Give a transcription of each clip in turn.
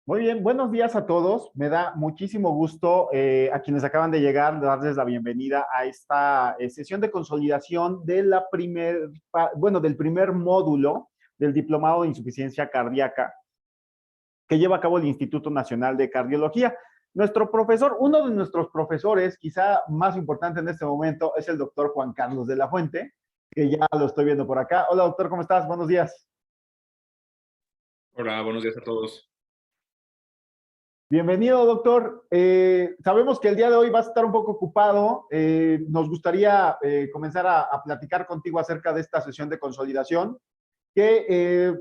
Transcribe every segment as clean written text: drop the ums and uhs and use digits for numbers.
Muy bien, buenos días a todos. Me da muchísimo gusto a quienes acaban de llegar, darles la bienvenida a esta sesión de consolidación de del primer módulo del Diplomado de Insuficiencia Cardíaca que lleva a cabo el Instituto Nacional de Cardiología. Nuestro profesor, uno de nuestros profesores, quizá más importante en este momento, es el doctor Juan Carlos de la Fuente, que ya lo estoy viendo por acá. Hola, doctor, ¿cómo estás? Buenos días. Hola, buenos días a todos. Bienvenido, doctor. Sabemos que el día de hoy vas a estar un poco ocupado. Nos gustaría comenzar a platicar contigo acerca de esta sesión de consolidación, que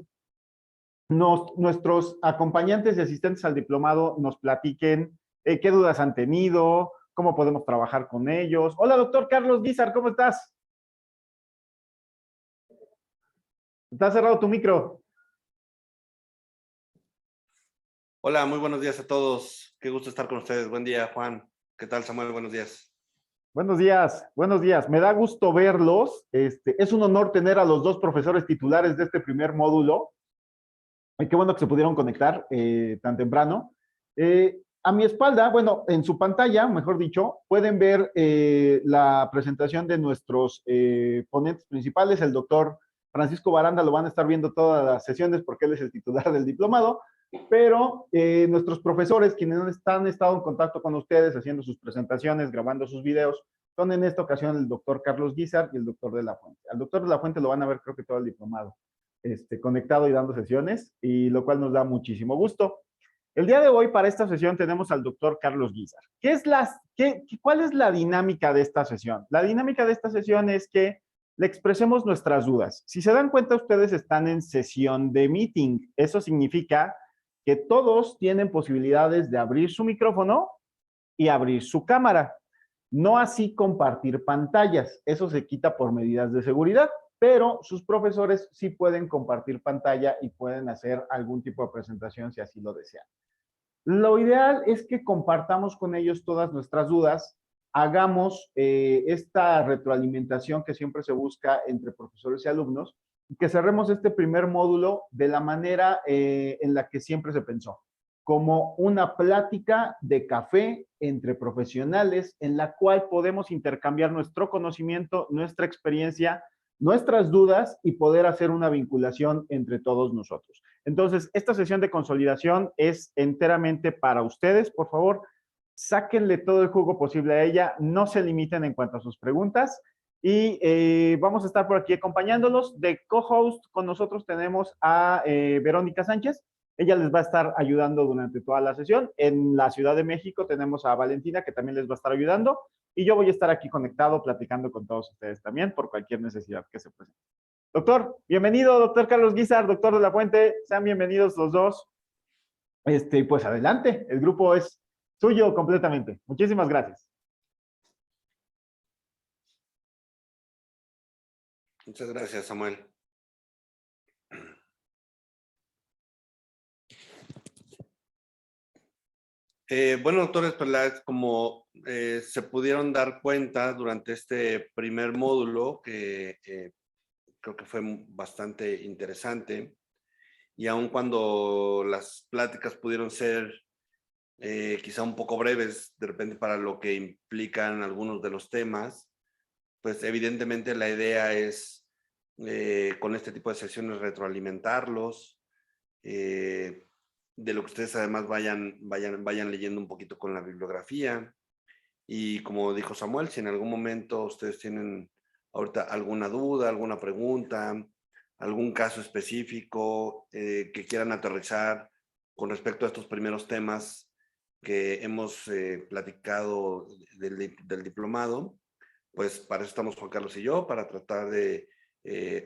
nuestros acompañantes y asistentes al diplomado nos platiquen qué dudas han tenido, cómo podemos trabajar con ellos. Hola, doctor Carlos Guizar, ¿cómo estás? ¿Está cerrado tu micro? Hola, muy buenos días a todos. Qué gusto estar con ustedes. Buen día, Juan. ¿Qué tal, Samuel? Buenos días. Buenos días, buenos días. Me da gusto verlos. Es un honor tener a los dos profesores titulares de este primer módulo. Qué bueno que se pudieron conectar tan temprano. A mi espalda, bueno, en su pantalla, mejor dicho, pueden ver la presentación de nuestros ponentes principales. El doctor Francisco Baranda lo van a estar viendo todas las sesiones porque él es el titular del diplomado, pero nuestros profesores, quienes han estado en contacto con ustedes, haciendo sus presentaciones, grabando sus videos, son en esta ocasión el doctor Carlos Guizar y el doctor de la Fuente. Al doctor de la Fuente lo van a ver creo que todo el diplomado conectado y dando sesiones, y lo cual nos da muchísimo gusto. El día de hoy, para esta sesión, tenemos al doctor Carlos Guizar. ¿Cuál es la dinámica de esta sesión? La dinámica de esta sesión es que le expresemos nuestras dudas. Si se dan cuenta, ustedes están en sesión de meeting. Eso significa que todos tienen posibilidades de abrir su micrófono y abrir su cámara. No así compartir pantallas. Eso se quita por medidas de seguridad, pero sus profesores sí pueden compartir pantalla y pueden hacer algún tipo de presentación si así lo desean. Lo ideal es que compartamos con ellos todas nuestras dudas, hagamos esta retroalimentación que siempre se busca entre profesores y alumnos, y que cerremos este primer módulo de la manera en la que siempre se pensó, como una plática de café entre profesionales en la cual podemos intercambiar nuestro conocimiento, nuestra experiencia, nuestras dudas y poder hacer una vinculación entre todos nosotros. Entonces, esta sesión de consolidación es enteramente para ustedes. Por favor, sáquenle todo el jugo posible a ella, no se limiten en cuanto a sus preguntas y vamos a estar por aquí acompañándolos. De co-host con nosotros tenemos a Verónica Sánchez. Ella les va a estar ayudando durante toda la sesión. En la Ciudad de México tenemos a Valentina, que también les va a estar ayudando. Y yo voy a estar aquí conectado, platicando con todos ustedes también por cualquier necesidad que se presente. Doctor, bienvenido, doctor Carlos Guizar, doctor de la Fuente. Sean bienvenidos los dos. Pues adelante, el grupo es suyo completamente. Muchísimas gracias. Muchas gracias, Samuel. Bueno, doctores, pues como se pudieron dar cuenta durante este primer módulo, que creo que fue bastante interesante, y aun cuando las pláticas pudieron ser quizá un poco breves, de repente para lo que implican algunos de los temas, pues evidentemente la idea es con este tipo de sesiones retroalimentarlos, de lo que ustedes además vayan leyendo un poquito con la bibliografía. Y como dijo Samuel, si en algún momento ustedes tienen ahorita alguna duda, alguna pregunta, algún caso específico que quieran aterrizar con respecto a estos primeros temas que hemos platicado del diplomado, pues para eso estamos Juan Carlos y yo, para tratar de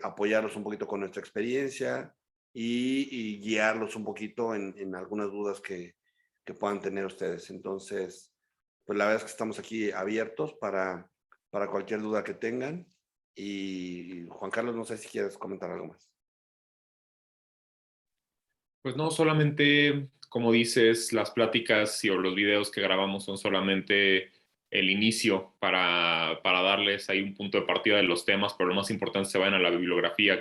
apoyarlos un poquito con nuestra experiencia y guiarlos un poquito en algunas dudas que puedan tener ustedes. Entonces, pues la verdad es que estamos aquí abiertos para cualquier duda que tengan. Y Juan Carlos, no sé si quieres comentar algo más. Pues no, solamente, como dices, las pláticas o los videos que grabamos son solamente el inicio para darles ahí un punto de partida de los temas, pero lo más importante se vayan a la bibliografía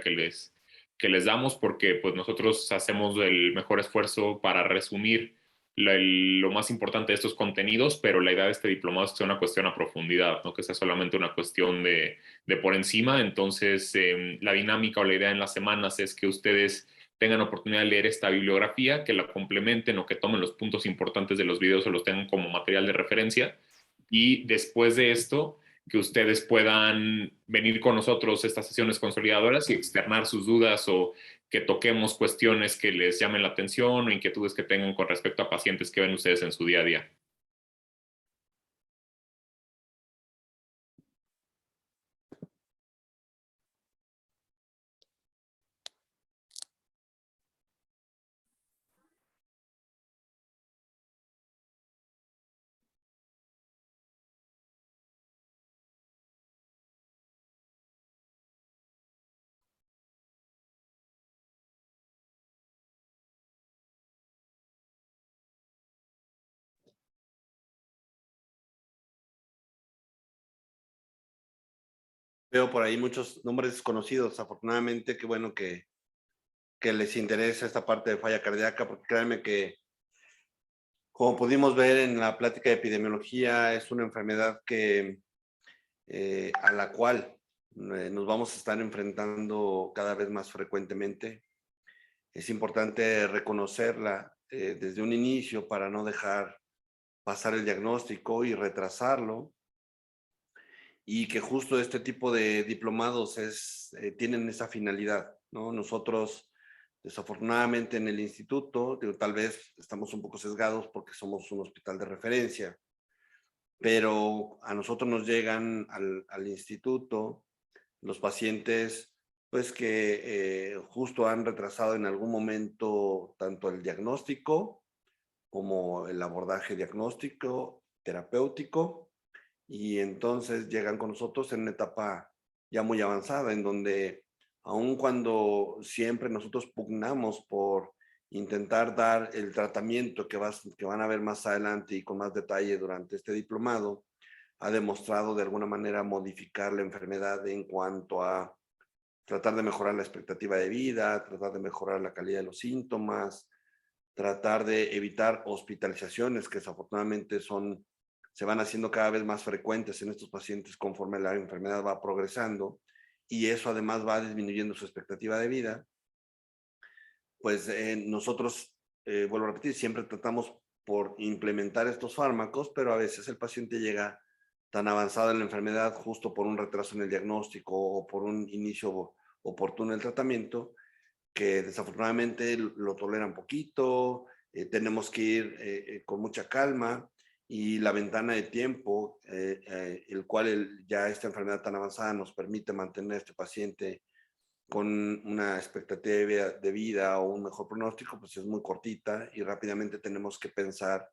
les damos, porque pues nosotros hacemos el mejor esfuerzo para resumir lo más importante de estos contenidos, pero la idea de este diplomado es que sea una cuestión a profundidad, no que sea solamente una cuestión de por encima. Entonces, la dinámica o la idea en las semanas es que ustedes tengan oportunidad de leer esta bibliografía, que la complementen o que tomen los puntos importantes de los videos o los tengan como material de referencia. Y después de esto, que ustedes puedan venir con nosotros a estas sesiones consolidadoras y externar sus dudas, o que toquemos cuestiones que les llamen la atención o inquietudes que tengan con respecto a pacientes que ven ustedes en su día a día. Veo por ahí muchos nombres desconocidos. Afortunadamente, qué bueno que les interesa esta parte de falla cardíaca, porque créanme que, como pudimos ver en la plática de epidemiología, es una enfermedad a la cual nos vamos a estar enfrentando cada vez más frecuentemente. Es importante reconocerla desde un inicio para no dejar pasar el diagnóstico y retrasarlo, y que justo este tipo de diplomados tienen esa finalidad, ¿no? Nosotros, desafortunadamente, en el instituto, tal vez estamos un poco sesgados porque somos un hospital de referencia, pero a nosotros nos llegan al instituto los pacientes, pues que justo han retrasado en algún momento tanto el diagnóstico como el abordaje diagnóstico, terapéutico, y entonces llegan con nosotros en una etapa ya muy avanzada, en donde aun cuando siempre nosotros pugnamos por intentar dar el tratamiento que van a ver más adelante y con más detalle durante este diplomado, ha demostrado de alguna manera modificar la enfermedad en cuanto a tratar de mejorar la expectativa de vida, tratar de mejorar la calidad de los síntomas, tratar de evitar hospitalizaciones que desafortunadamente se van haciendo cada vez más frecuentes en estos pacientes conforme la enfermedad va progresando, y eso además va disminuyendo su expectativa de vida. Pues nosotros, vuelvo a repetir, siempre tratamos por implementar estos fármacos, pero a veces el paciente llega tan avanzado en la enfermedad justo por un retraso en el diagnóstico o por un inicio oportuno del tratamiento, que desafortunadamente lo toleran poquito, tenemos que ir con mucha calma, y la ventana de tiempo, el cual ya esta enfermedad tan avanzada nos permite mantener a este paciente con una expectativa de vida o un mejor pronóstico, pues es muy cortita, y rápidamente tenemos que pensar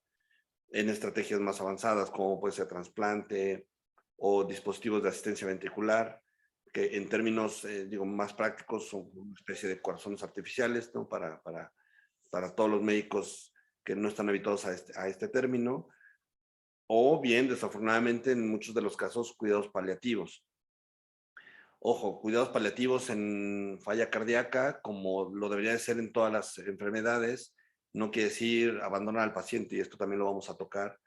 en estrategias más avanzadas, como puede ser trasplante o dispositivos de asistencia ventricular, que en términos, más prácticos son una especie de corazones artificiales, ¿no? Para todos los médicos que no están habituados a este término, o bien, desafortunadamente, en muchos de los casos, cuidados paliativos. Ojo, cuidados paliativos en falla cardíaca, como lo debería de ser en todas las enfermedades, no quiere decir abandonar al paciente, y esto también lo vamos a tocar,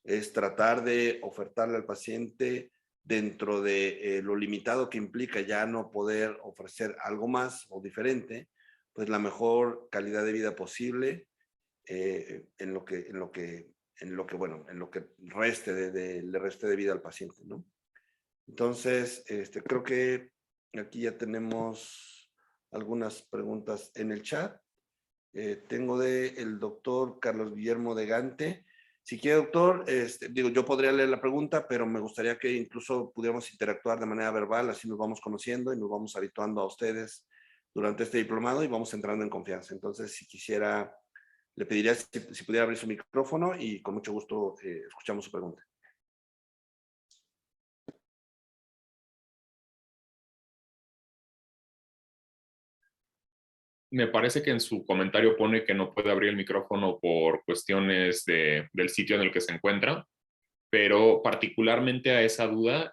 es tratar de ofertarle al paciente, dentro de lo limitado que implica ya no poder ofrecer algo más o diferente, pues la mejor calidad de vida posible en lo que le reste de vida al paciente, ¿no? Entonces, creo que aquí ya tenemos algunas preguntas en el chat. Tengo el doctor Carlos Guillermo de Gante. Si quiere, doctor, yo podría leer la pregunta, pero me gustaría que incluso pudiéramos interactuar de manera verbal, así nos vamos conociendo y nos vamos habituando a ustedes durante este diplomado y vamos entrando en confianza. Entonces, si quisiera, le pediría si pudiera abrir su micrófono, y con mucho gusto escuchamos su pregunta. Me parece que en su comentario pone que no puede abrir el micrófono por cuestiones del sitio en el que se encuentra, pero particularmente a esa duda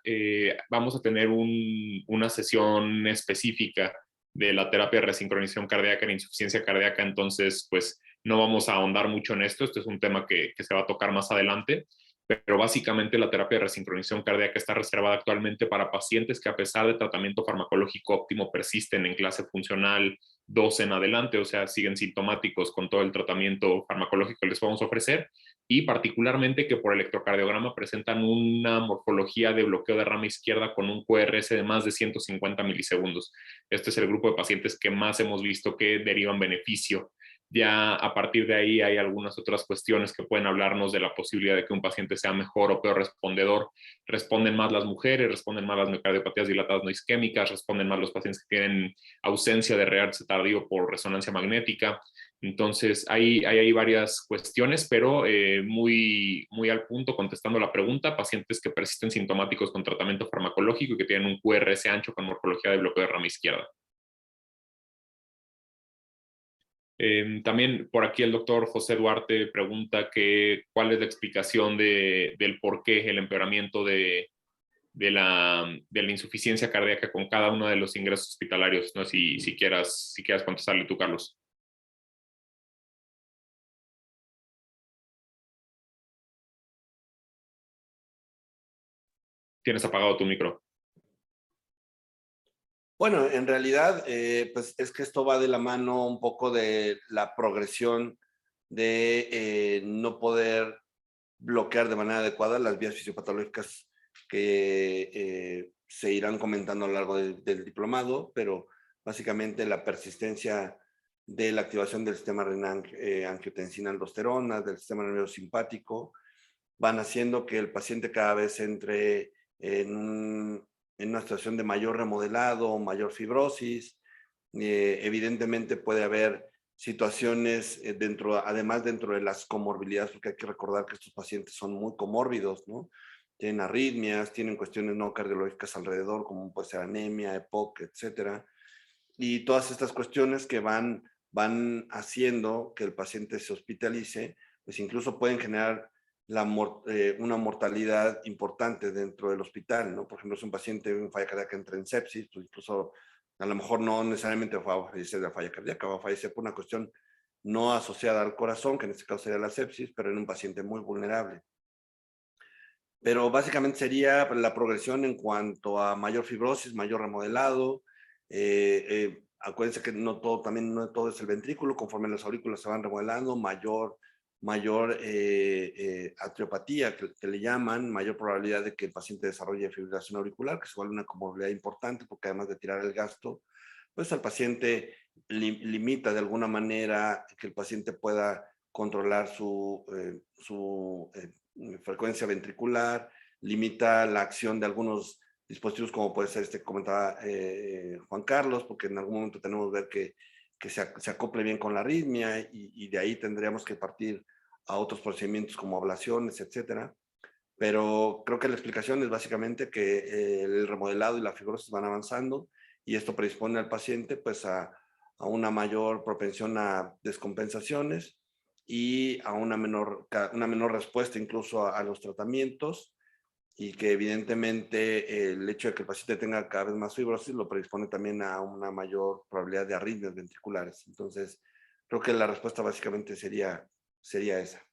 vamos a tener una sesión específica de la terapia de resincronización cardíaca en insuficiencia cardíaca, entonces pues no vamos a ahondar mucho en esto. Esto es un tema que se va a tocar más adelante, pero básicamente la terapia de resincronización cardíaca está reservada actualmente para pacientes que a pesar de tratamiento farmacológico óptimo persisten en clase funcional 2 en adelante, o sea, siguen sintomáticos con todo el tratamiento farmacológico que les vamos a ofrecer, y particularmente que por electrocardiograma presentan una morfología de bloqueo de rama izquierda con un QRS de más de 150 milisegundos. Este es el grupo de pacientes que más hemos visto que derivan beneficio. Ya a partir de ahí hay algunas otras cuestiones que pueden hablarnos de la posibilidad de que un paciente sea mejor o peor respondedor. Responden más las mujeres, responden más las miocardiopatías dilatadas no isquémicas, responden más los pacientes que tienen ausencia de RH tardío por resonancia magnética. Entonces hay varias cuestiones, pero muy al punto, contestando la pregunta: pacientes que persisten sintomáticos con tratamiento farmacológico y que tienen un QRS ancho con morfología de bloqueo de rama izquierda. También por aquí el doctor José Duarte pregunta cuál es la explicación del por qué el empeoramiento de la insuficiencia cardíaca con cada uno de los ingresos hospitalarios. No sé si quieras contestarle tú, Carlos. Tienes apagado tu micro. Bueno, en realidad, pues es que esto va de la mano un poco de la progresión de no poder bloquear de manera adecuada las vías fisiopatológicas que se irán comentando a lo largo del diplomado, pero básicamente la persistencia de la activación del sistema renal angiotensina-aldosterona, del sistema nervioso simpático, van haciendo que el paciente cada vez entre en una situación de mayor remodelado, mayor fibrosis. Evidentemente puede haber situaciones además dentro de las comorbilidades, porque hay que recordar que estos pacientes son muy comórbidos, ¿no? Tienen arritmias, tienen cuestiones no cardiológicas alrededor, como puede ser anemia, EPOC, etcétera. Y todas estas cuestiones que van haciendo que el paciente se hospitalice, pues incluso pueden generar una mortalidad importante dentro del hospital, ¿no? Por ejemplo, si un paciente en falla cardíaca entra en sepsis, pues incluso a lo mejor no necesariamente va a fallecer de la falla cardíaca, va a fallecer por una cuestión no asociada al corazón, que en este caso sería la sepsis, pero en un paciente muy vulnerable. Pero básicamente sería la progresión en cuanto a mayor fibrosis, mayor remodelado. Acuérdense que no todo es el ventrículo, conforme las aurículas se van remodelando, mayor atriopatía, que le llaman, mayor probabilidad de que el paciente desarrolle fibrilación auricular, que se vuelve una comorbilidad importante, porque además de tirar el gasto, pues al paciente limita de alguna manera que el paciente pueda controlar su frecuencia ventricular, limita la acción de algunos dispositivos como puede ser que comentaba Juan Carlos, porque en algún momento tenemos que ver que se acople bien con la arritmia y de ahí tendríamos que partir a otros procedimientos como ablaciones, etcétera. Pero creo que la explicación es básicamente que el remodelado y la fibrosis van avanzando y esto predispone al paciente pues a una mayor propensión a descompensaciones y a una menor respuesta incluso a los tratamientos, y que evidentemente el hecho de que el paciente tenga cada vez más fibrosis lo predispone también a una mayor probabilidad de arritmias ventriculares. Entonces, creo que la respuesta básicamente sería esa.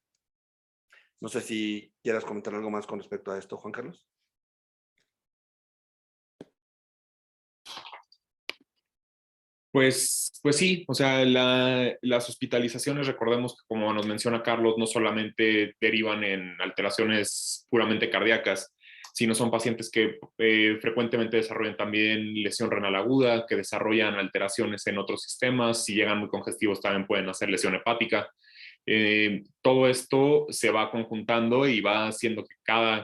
No sé si quieras comentar algo más con respecto a esto, Juan Carlos. Pues sí, o sea, las hospitalizaciones, recordemos que como nos menciona Carlos, no solamente derivan en alteraciones puramente cardíacas, sino son pacientes que frecuentemente desarrollan también lesión renal aguda, que desarrollan alteraciones en otros sistemas, si llegan muy congestivos también pueden hacer lesión hepática. Todo esto se va conjuntando y va haciendo que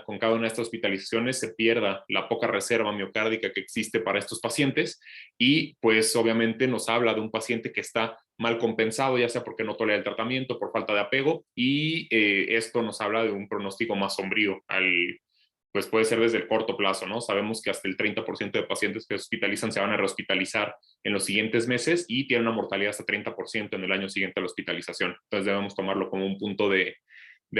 con cada una de estas hospitalizaciones se pierda la poca reserva miocárdica que existe para estos pacientes, y pues obviamente nos habla de un paciente que está mal compensado, ya sea porque no tolera el tratamiento, por falta de apego, y esto nos habla de un pronóstico más sombrío pues puede ser desde el corto plazo, ¿no? Sabemos que hasta el 30% de pacientes que se hospitalizan se van a rehospitalizar en los siguientes meses y tienen una mortalidad hasta 30% en el año siguiente a la hospitalización. Entonces debemos tomarlo como un punto de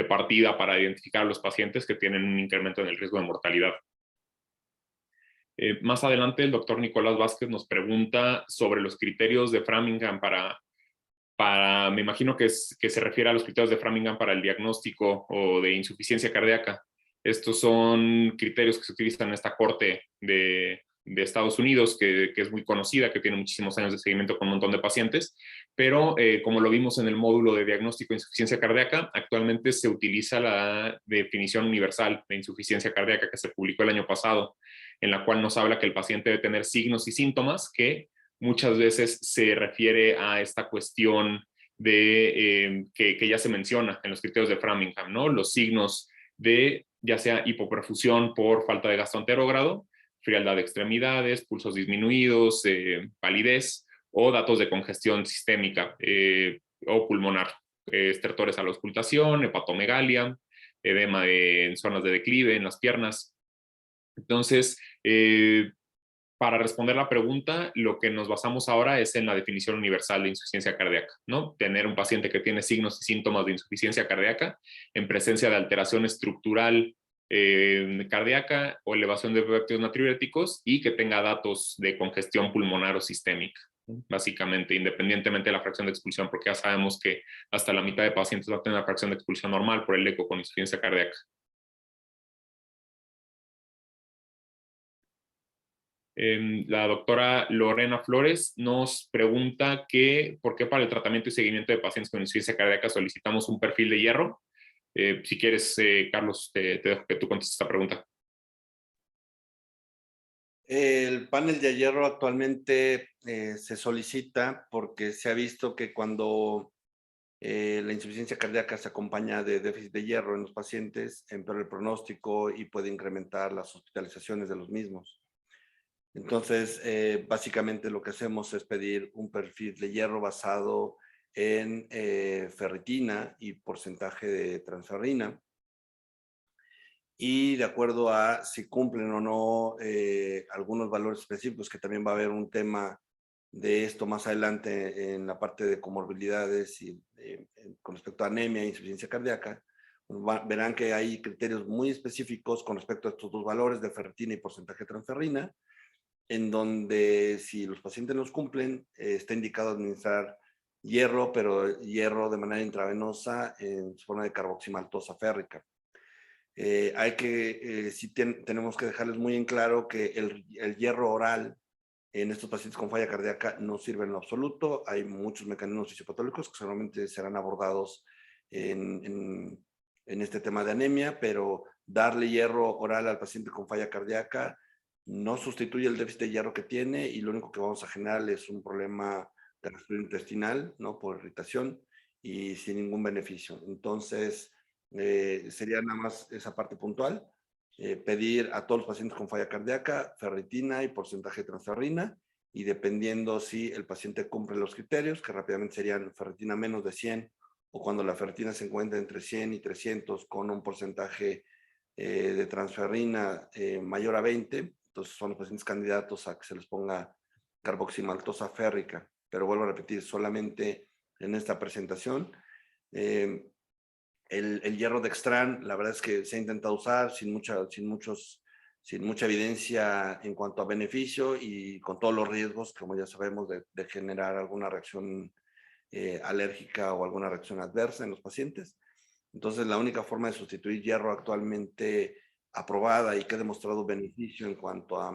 partida para identificar a los pacientes que tienen un incremento en el riesgo de mortalidad. Más adelante, el doctor Nicolás Vázquez nos pregunta sobre los criterios de Framingham me imagino que se refiere a los criterios de Framingham para el diagnóstico o de insuficiencia cardíaca. Estos son criterios que se utilizan en esta corte de Estados Unidos, que es muy conocida, que tiene muchísimos años de seguimiento con un montón de pacientes, pero como lo vimos en el módulo de diagnóstico de insuficiencia cardíaca, actualmente se utiliza la definición universal de insuficiencia cardíaca que se publicó el año pasado, en la cual nos habla que el paciente debe tener signos y síntomas que muchas veces se refiere a esta cuestión que ya se menciona en los criterios de Framingham, ¿no? Los signos de ya sea hipoperfusión por falta de gasto anterógrado, frialdad de extremidades, pulsos disminuidos, palidez o datos de congestión sistémica o pulmonar, estertores a la auscultación, hepatomegalia, edema en zonas de declive en las piernas. Entonces, para responder la pregunta, lo que nos basamos ahora es en la definición universal de insuficiencia cardíaca, ¿no? Tener un paciente que tiene signos y síntomas de insuficiencia cardíaca en presencia de alteración estructural cardíaca o elevación de vectores natriuréticos y que tenga datos de congestión pulmonar o sistémica, básicamente, independientemente de la fracción de expulsión, porque ya sabemos que hasta la mitad de pacientes va a tener una fracción de expulsión normal por el eco con insuficiencia cardíaca. La doctora Lorena Flores nos pregunta por qué para el tratamiento y seguimiento de pacientes con insuficiencia cardíaca solicitamos un perfil de hierro. Si quieres, Carlos, te dejo que tú contestes esta pregunta. El panel de hierro actualmente se solicita porque se ha visto que cuando la insuficiencia cardíaca se acompaña de déficit de hierro en los pacientes, empeora el pronóstico y puede incrementar las hospitalizaciones de los mismos. Entonces, básicamente lo que hacemos es pedir un perfil de hierro basado en ferritina y porcentaje de transferrina. Y de acuerdo a si cumplen o no algunos valores específicos, que también va a haber un tema de esto más adelante en la parte de comorbilidades y con respecto a anemia e insuficiencia cardíaca, verán que hay criterios muy específicos con respecto a estos dos valores de ferritina y porcentaje de transferrina, en donde si los pacientes los cumplen, está indicado administrar hierro, pero hierro de manera intravenosa en forma de carboximaltosa férrica. Sí tenemos que dejarles muy en claro que el hierro oral en estos pacientes con falla cardíaca no sirve en lo absoluto. Hay muchos mecanismos fisiopatológicos que seguramente serán abordados en este tema de anemia, pero darle hierro oral al paciente con falla cardíaca no sustituye el déficit de hierro que tiene y lo único que vamos a generar es un problema gastrointestinal, ¿no? Por irritación y sin ningún beneficio. Entonces, sería nada más esa parte puntual. Pedir a todos los pacientes con falla cardíaca ferritina y porcentaje de transferrina, y dependiendo si el paciente cumple los criterios, que rápidamente serían ferritina menos de 100 o cuando la ferritina se encuentra entre 100 y 300 con un porcentaje de transferrina mayor a 20, entonces son los pacientes candidatos a que se les ponga carboximaltosa férrica, pero vuelvo a repetir, solamente en esta presentación. El hierro dextran, la verdad es que se ha intentado usar sin mucha evidencia en cuanto a beneficio y con todos los riesgos, como ya sabemos, de generar alguna reacción alérgica o alguna reacción adversa en los pacientes. Entonces, la única forma de sustituir hierro actualmente aprobada y que ha demostrado beneficio en cuanto a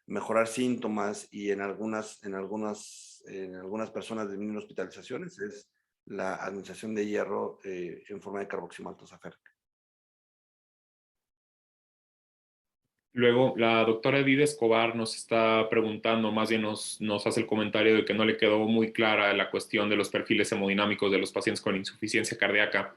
mejorar síntomas y en algunas personas disminuir hospitalizaciones es la administración de hierro en forma de carboximaltosa férrica. Luego, la doctora Edith Escobar nos está preguntando, más bien nos hace el comentario de que no le quedó muy clara la cuestión de los perfiles hemodinámicos de los pacientes con insuficiencia cardíaca.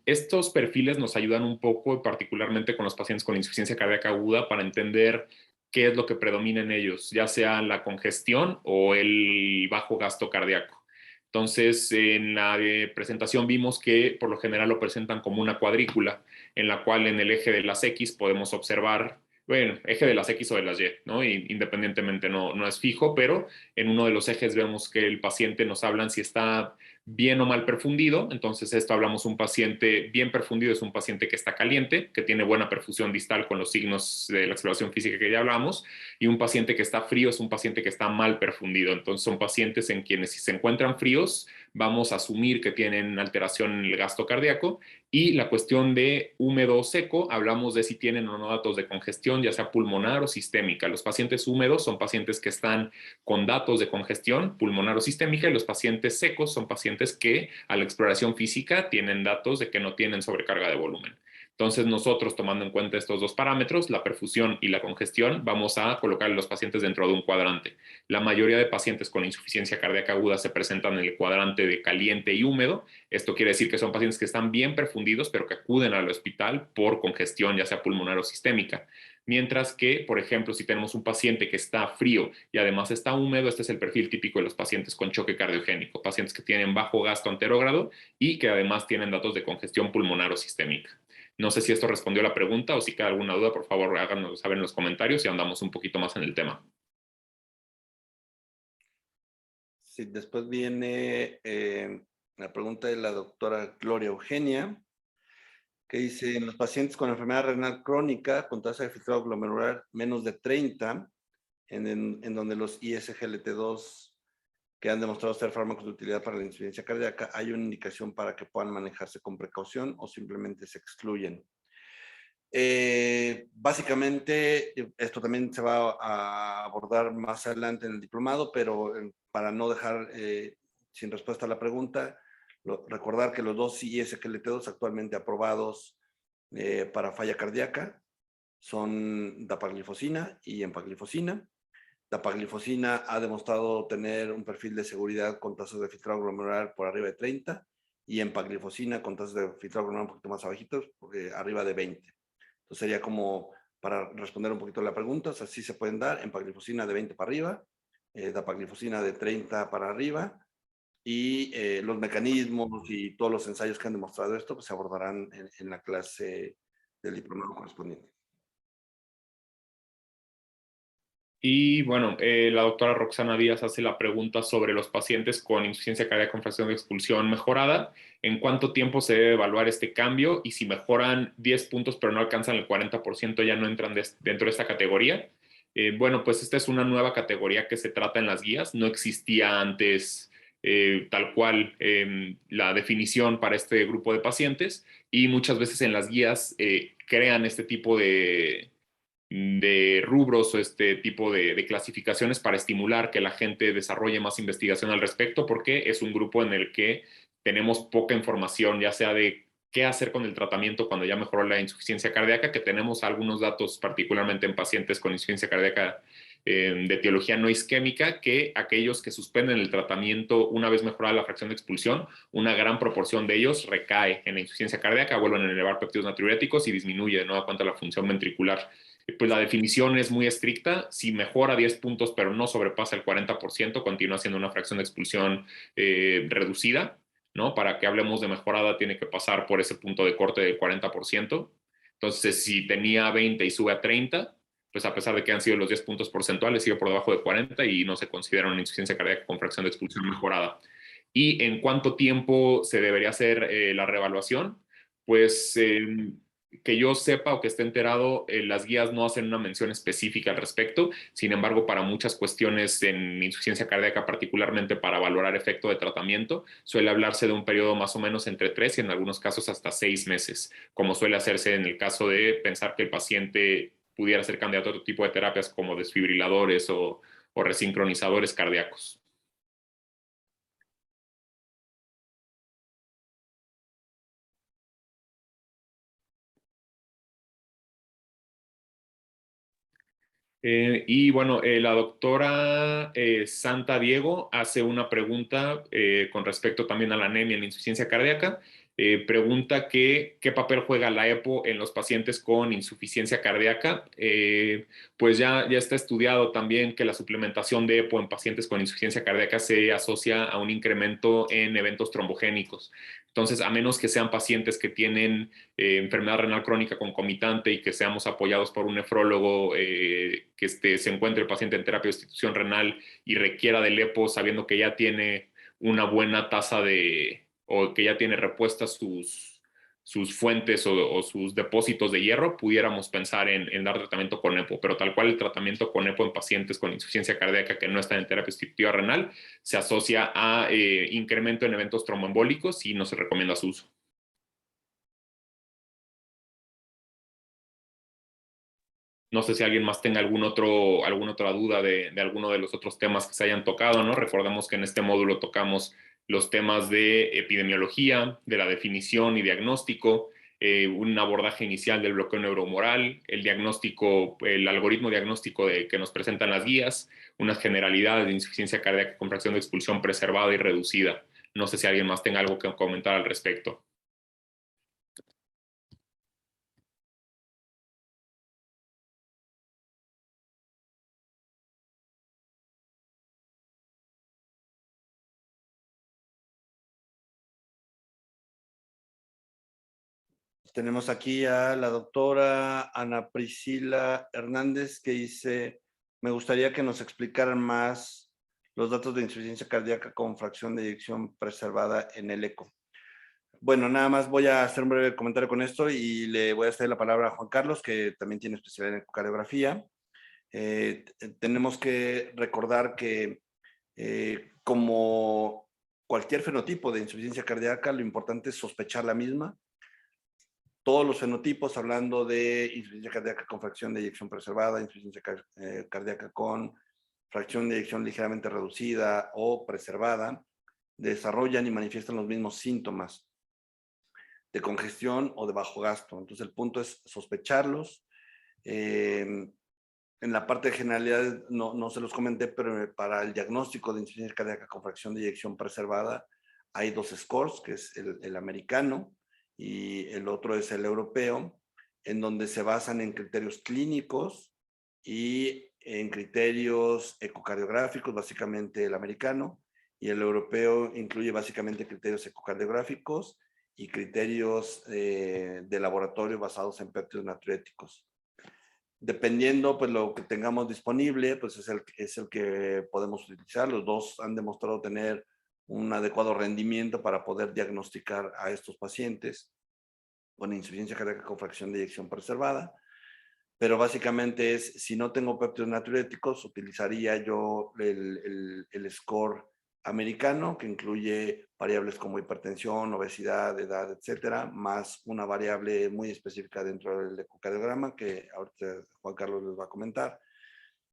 Estos perfiles nos ayudan un poco, particularmente con los pacientes con insuficiencia cardíaca aguda, para entender qué es lo que predomina en ellos, ya sea la congestión o el bajo gasto cardíaco. Entonces, en la presentación vimos que por lo general lo presentan como una cuadrícula, en la cual en el eje de las X podemos observar bueno, eje de las X o de las Y, ¿no? Y independientemente no es fijo, pero en uno de los ejes vemos que el paciente nos hablan si está bien o mal perfundido. Entonces, esto hablamos un paciente bien perfundido, es un paciente que está caliente, que tiene buena perfusión distal con los signos de la exploración física que ya hablamos, y un paciente que está frío es un paciente que está mal perfundido. Entonces, son pacientes en quienes si se encuentran fríos, vamos a asumir que tienen alteración en el gasto cardíaco. Y la cuestión de húmedo o seco, hablamos de si tienen o no datos de congestión, ya sea pulmonar o sistémica. Los pacientes húmedos son pacientes que están con datos de congestión pulmonar o sistémica, y los pacientes secos son pacientes que a la exploración física tienen datos de que no tienen sobrecarga de volumen. Entonces, nosotros, tomando en cuenta estos dos parámetros, la perfusión y la congestión, vamos a colocar a los pacientes dentro de un cuadrante. La mayoría de pacientes con insuficiencia cardíaca aguda se presentan en el cuadrante de caliente y húmedo. Esto quiere decir que son pacientes que están bien perfundidos, pero que acuden al hospital por congestión, ya sea pulmonar o sistémica. Mientras que, por ejemplo, si tenemos un paciente que está frío y además está húmedo, este es el perfil típico de los pacientes con choque cardiogénico, pacientes que tienen bajo gasto anterógrado y que además tienen datos de congestión pulmonar o sistémica. No sé si esto respondió a la pregunta o si queda alguna duda, por favor háganos saber en los comentarios y andamos un poquito más en el tema. Sí, después viene la pregunta de la doctora Gloria Eugenia, que dice, en los pacientes con enfermedad renal crónica con tasa de filtrado glomerular menos de 30, en donde los ISGLT2 que han demostrado ser fármacos de utilidad para la insuficiencia cardíaca, ¿hay una indicación para que puedan manejarse con precaución o simplemente se excluyen? Básicamente, esto también se va a abordar más adelante en el diplomado, pero para no dejar sin respuesta a la pregunta, recordar que los dos ISGLT2 actualmente aprobados para falla cardíaca son dapaglifosina y empaglifosina. Dapaglifosina ha demostrado tener un perfil de seguridad con tasas de filtrado glomerular por arriba de 30 y empaglifosina con tasas de filtrado glomerular un poquito más abajitos, arriba de 20. Entonces sería como para responder un poquito a la pregunta, o sea, sí se pueden dar empaglifosina de 20 para arriba, dapaglifosina de 30 para arriba, y los mecanismos y todos los ensayos que han demostrado esto pues se abordarán en la clase del diplomado correspondiente. Y bueno, la doctora Roxana Díaz hace la pregunta sobre los pacientes con insuficiencia cardíaca con fracción de expulsión mejorada. ¿En cuánto tiempo se debe evaluar este cambio? Y si mejoran 10 puntos pero no alcanzan el 40%, ya no entran dentro de esta categoría. Bueno, pues esta es una nueva categoría que se trata en las guías. No existía antes tal cual la definición para este grupo de pacientes, y muchas veces en las guías crean este tipo de rubros o este tipo de clasificaciones para estimular que la gente desarrolle más investigación al respecto, porque es un grupo en el que tenemos poca información, ya sea de qué hacer con el tratamiento cuando ya mejoró la insuficiencia cardíaca, que tenemos algunos datos particularmente en pacientes con insuficiencia cardíaca de etiología no isquémica, que aquellos que suspenden el tratamiento una vez mejorada la fracción de expulsión, una gran proporción de ellos recae en la insuficiencia cardíaca, vuelven a elevar péptidos natriuréticos y disminuye de nueva cuenta la función ventricular. Pues la definición es muy estricta. Si mejora 10 puntos pero no sobrepasa el 40%, continúa siendo una fracción de expulsión reducida, ¿no? Para que hablemos de mejorada tiene que pasar por ese punto de corte del 40%. Entonces, si tenía 20 y sube a 30, pues a pesar de que han sido los 10 puntos porcentuales, sigue por debajo de 40 y no se considera una insuficiencia cardíaca con fracción de expulsión mejorada. ¿Y en cuánto tiempo se debería hacer la reevaluación? Pues que yo sepa o que esté enterado, las guías no hacen una mención específica al respecto. Sin embargo, para muchas cuestiones en insuficiencia cardíaca, particularmente para valorar efecto de tratamiento, suele hablarse de un periodo más o menos entre 3 y en algunos casos hasta 6 meses, como suele hacerse en el caso de pensar que el paciente pudiera ser candidato a otro tipo de terapias como desfibriladores o resincronizadores cardíacos. Y bueno, la doctora Santa Diego hace una pregunta con respecto también a la anemia en la insuficiencia cardíaca. Pregunta qué papel juega la EPO en los pacientes con insuficiencia cardíaca. Pues ya está estudiado también que la suplementación de EPO en pacientes con insuficiencia cardíaca se asocia a un incremento en eventos trombogénicos. Entonces, a menos que sean pacientes que tienen enfermedad renal crónica concomitante y que seamos apoyados por un nefrólogo, que se encuentre el paciente en terapia de sustitución renal y requiera del EPO sabiendo que ya tiene una buena tasa o que ya tiene repuestas sus fuentes o sus depósitos de hierro, pudiéramos pensar en dar tratamiento con EPO, pero tal cual el tratamiento con EPO en pacientes con insuficiencia cardíaca que no están en terapia sustitutiva renal se asocia a incremento en eventos tromboembólicos y no se recomienda su uso. No sé si alguien más tenga alguna otra duda de alguno de los otros temas que se hayan tocado, ¿no? Recordemos que en este módulo tocamos los temas de epidemiología, de la definición y diagnóstico, un abordaje inicial del bloqueo neurohumoral, el diagnóstico, el algoritmo diagnóstico que nos presentan las guías, unas generalidades de insuficiencia cardíaca con fracción de expulsión preservada y reducida. No sé si alguien más tenga algo que comentar al respecto. Tenemos aquí a la doctora Ana Priscila Hernández que dice, me gustaría que nos explicaran más los datos de insuficiencia cardíaca con fracción de eyección preservada en el eco. Bueno, nada más voy a hacer un breve comentario con esto y le voy a hacer la palabra a Juan Carlos, que también tiene especialidad en ecocardiografía. Tenemos que recordar que como cualquier fenotipo de insuficiencia cardíaca, lo importante es sospechar la misma. Todos los fenotipos, hablando de insuficiencia cardíaca con fracción de eyección preservada, insuficiencia cardíaca con fracción de eyección ligeramente reducida o preservada, desarrollan y manifiestan los mismos síntomas de congestión o de bajo gasto. Entonces, el punto es sospecharlos. En la parte de generalidades no se los comenté, pero para el diagnóstico de insuficiencia cardíaca con fracción de eyección preservada hay dos scores, que es el americano y el otro es el europeo, en donde se basan en criterios clínicos y en criterios ecocardiográficos, básicamente el americano, y el europeo incluye básicamente criterios ecocardiográficos y criterios de laboratorio basados en péptidos natriuréticos. Dependiendo, pues, lo que tengamos disponible, pues es el que podemos utilizar. Los dos han demostrado tener un adecuado rendimiento para poder diagnosticar a estos pacientes con insuficiencia cardíaca con fracción de eyección preservada. Pero básicamente es, si no tengo péptidos natriuréticos, utilizaría yo el score americano, que incluye variables como hipertensión, obesidad, edad, etcétera, más una variable muy específica dentro del ecocardiograma, que ahorita Juan Carlos les va a comentar.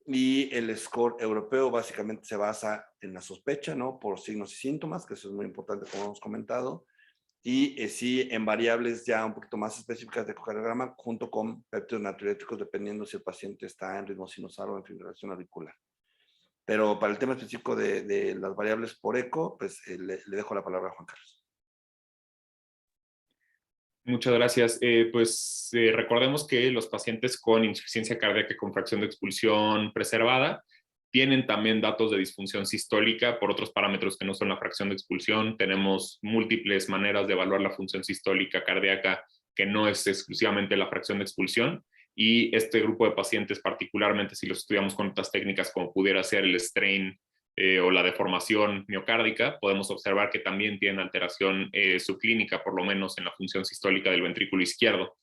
Y el score europeo básicamente se basa en la sospecha, ¿no? Por signos y síntomas, que eso es muy importante, como hemos comentado. Y sí, en variables ya un poquito más específicas de ecocardiograma, junto con péptidos natriuréticos, dependiendo si el paciente está en ritmo sinusal o en fibrilación auricular. Pero para el tema específico de las variables por eco, pues le dejo la palabra a Juan Carlos. Muchas gracias. Recordemos que los pacientes con insuficiencia cardíaca con fracción de expulsión preservada tienen también datos de disfunción sistólica por otros parámetros que no son la fracción de expulsión. Tenemos múltiples maneras de evaluar la función sistólica cardíaca que no es exclusivamente la fracción de expulsión. Y este grupo de pacientes, particularmente si los estudiamos con otras técnicas como pudiera ser el strain o la deformación miocárdica, podemos observar que también tienen alteración subclínica, por lo menos en la función sistólica del ventrículo izquierdo.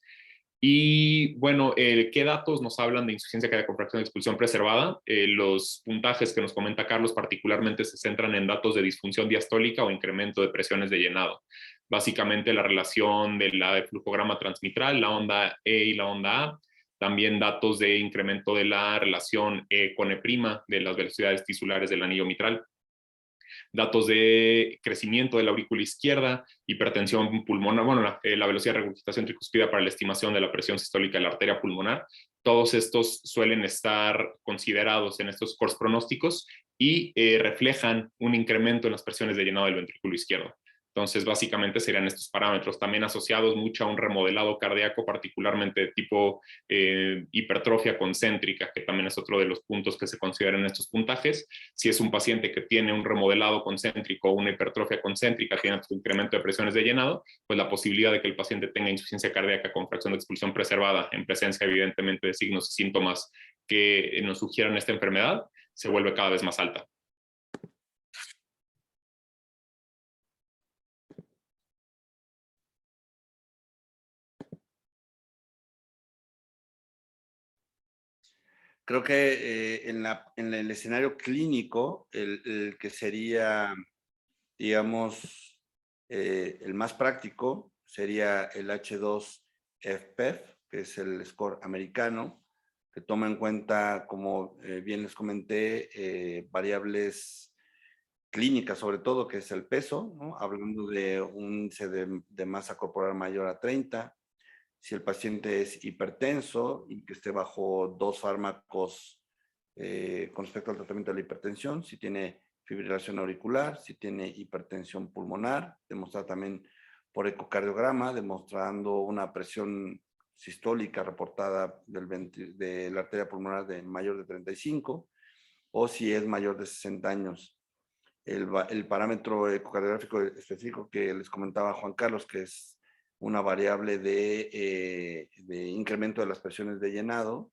Y bueno, ¿qué datos nos hablan de insuficiencia cardíaca con fracción de expulsión preservada? Los puntajes que nos comenta Carlos particularmente se centran en datos de disfunción diastólica o incremento de presiones de llenado. Básicamente la relación de la flujograma transmitral, la onda E y la onda A. También datos de incremento de la relación E con E' de las velocidades tisulares del anillo mitral. Datos de crecimiento de la aurícula izquierda, hipertensión pulmonar, bueno, la velocidad de regurgitación tricúspide para la estimación de la presión sistólica de la arteria pulmonar. Todos estos suelen estar considerados en estos scores pronósticos y reflejan un incremento en las presiones de llenado del ventrículo izquierdo. Entonces, básicamente serían estos parámetros, también asociados mucho a un remodelado cardíaco, particularmente de tipo hipertrofia concéntrica, que también es otro de los puntos que se consideran en estos puntajes. Si es un paciente que tiene un remodelado concéntrico o una hipertrofia concéntrica, tiene un incremento de presiones de llenado, pues la posibilidad de que el paciente tenga insuficiencia cardíaca con fracción de expulsión preservada, en presencia evidentemente de signos y síntomas que nos sugieran esta enfermedad, se vuelve cada vez más alta. Creo que en el escenario clínico, el que sería, digamos, el más práctico sería el H2FPEF, que es el score americano, que toma en cuenta, como bien les comenté, variables clínicas, sobre todo, que es el peso, ¿no? Hablando de un índice de masa corporal mayor a 30, si el paciente es hipertenso y que esté bajo 2 fármacos con respecto al tratamiento de la hipertensión, si tiene fibrilación auricular, si tiene hipertensión pulmonar, demostrar también por ecocardiograma, demostrando una presión sistólica reportada de la arteria pulmonar de mayor de 35, o si es mayor de 60 años. El parámetro ecocardiográfico específico que les comentaba Juan Carlos, que es una variable de incremento de las presiones de llenado,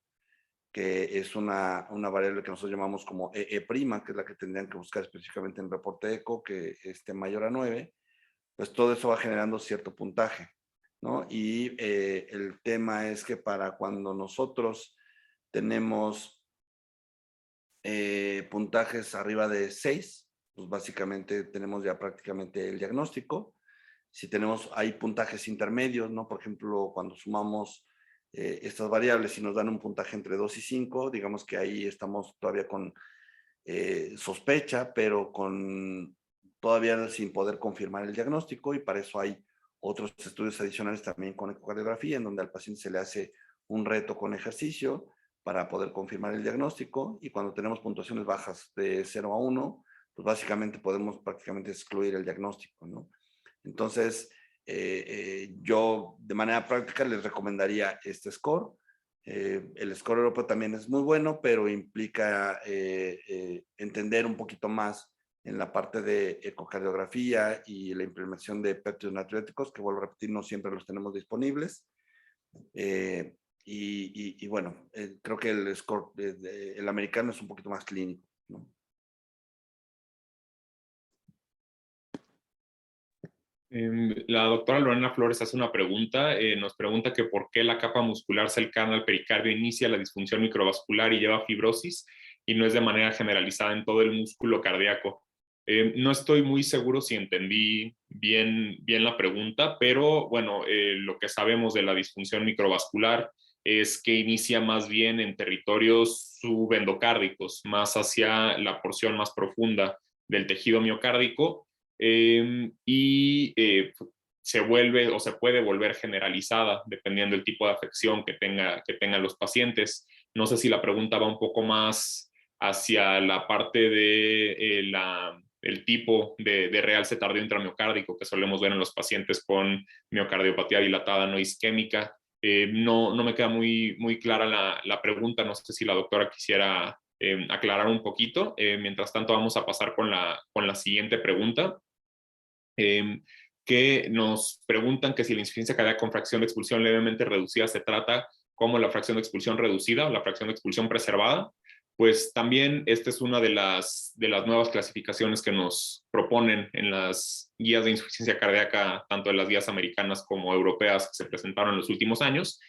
que es una variable que nosotros llamamos como EE', que es la que tendrían que buscar específicamente en el reporte ECO, que esté mayor a 9, pues todo eso va generando cierto puntaje, ¿no? Y el tema es que para cuando nosotros tenemos puntajes arriba de 6, pues básicamente tenemos ya prácticamente el diagnóstico. Si tenemos, hay puntajes intermedios, ¿no? Por ejemplo, cuando sumamos estas variables y nos dan un puntaje entre 2 y 5, digamos que ahí estamos todavía con sospecha, pero todavía sin poder confirmar el diagnóstico, y para eso hay otros estudios adicionales también con ecocardiografía, en donde al paciente se le hace un reto con ejercicio para poder confirmar el diagnóstico, y cuando tenemos puntuaciones bajas de 0 a 1, pues básicamente podemos prácticamente excluir el diagnóstico, ¿no? Entonces, yo de manera práctica les recomendaría este score. El score europeo también es muy bueno, pero implica entender un poquito más en la parte de ecocardiografía y la implementación de péptidos natriuréticos, que vuelvo a repetir, no siempre los tenemos disponibles. Y bueno, creo que el score, el americano es un poquito más clínico, ¿no? La doctora Lorena Flores hace una pregunta, nos pregunta que por qué la capa muscular cercana al pericardio inicia la disfunción microvascular y lleva a fibrosis y no es de manera generalizada en todo el músculo cardíaco. No estoy muy seguro si entendí bien la pregunta, pero bueno, lo que sabemos de la disfunción microvascular es que inicia más bien en territorios subendocárdicos, más hacia la porción más profunda del tejido miocárdico, se vuelve o se puede volver generalizada dependiendo del tipo de afección que tengan los pacientes. No sé si la pregunta va un poco más hacia la parte de el tipo de realce tardío intramiocárdico que solemos ver en los pacientes con miocardiopatía dilatada no isquémica. No me queda muy clara la pregunta, no sé si la doctora quisiera aclarar un poquito. Mientras tanto, vamos a pasar con la siguiente pregunta, que nos preguntan que si la insuficiencia cardíaca con fracción de expulsión levemente reducida se trata como la fracción de expulsión reducida o la fracción de expulsión preservada. Pues también esta es una de las nuevas clasificaciones que nos proponen en las guías de insuficiencia cardíaca, tanto de las guías americanas como europeas que se presentaron en los últimos años.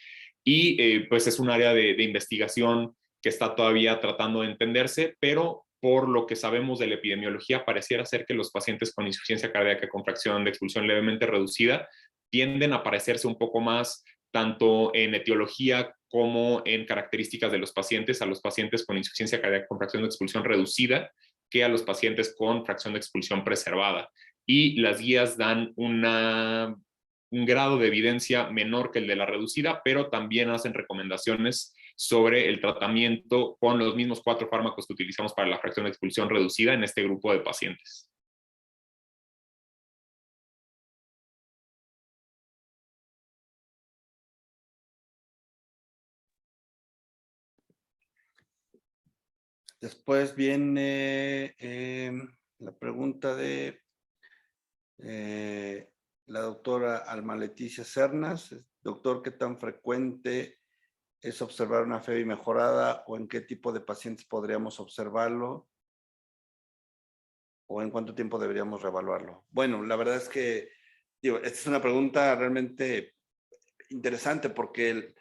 Y pues es un área de investigación que está todavía tratando de entenderse, pero por lo que sabemos de la epidemiología, pareciera ser que los pacientes con insuficiencia cardíaca con fracción de expulsión levemente reducida tienden a parecerse un poco más, tanto en etiología como en características de los pacientes, a los pacientes con insuficiencia cardíaca con fracción de expulsión reducida, que a los pacientes con fracción de expulsión preservada. Y las guías dan un grado de evidencia menor que el de la reducida, pero también hacen recomendaciones sobre el tratamiento con los mismos 4 fármacos que utilizamos para la fracción de expulsión reducida en este grupo de pacientes. Después viene la pregunta de la doctora Alma Leticia Cernas. Doctor, ¿qué tan frecuente es observar una FEBI mejorada o en qué tipo de pacientes podríamos observarlo o en cuánto tiempo deberíamos reevaluarlo? Bueno, la verdad es que, digo, esta es una pregunta realmente interesante porque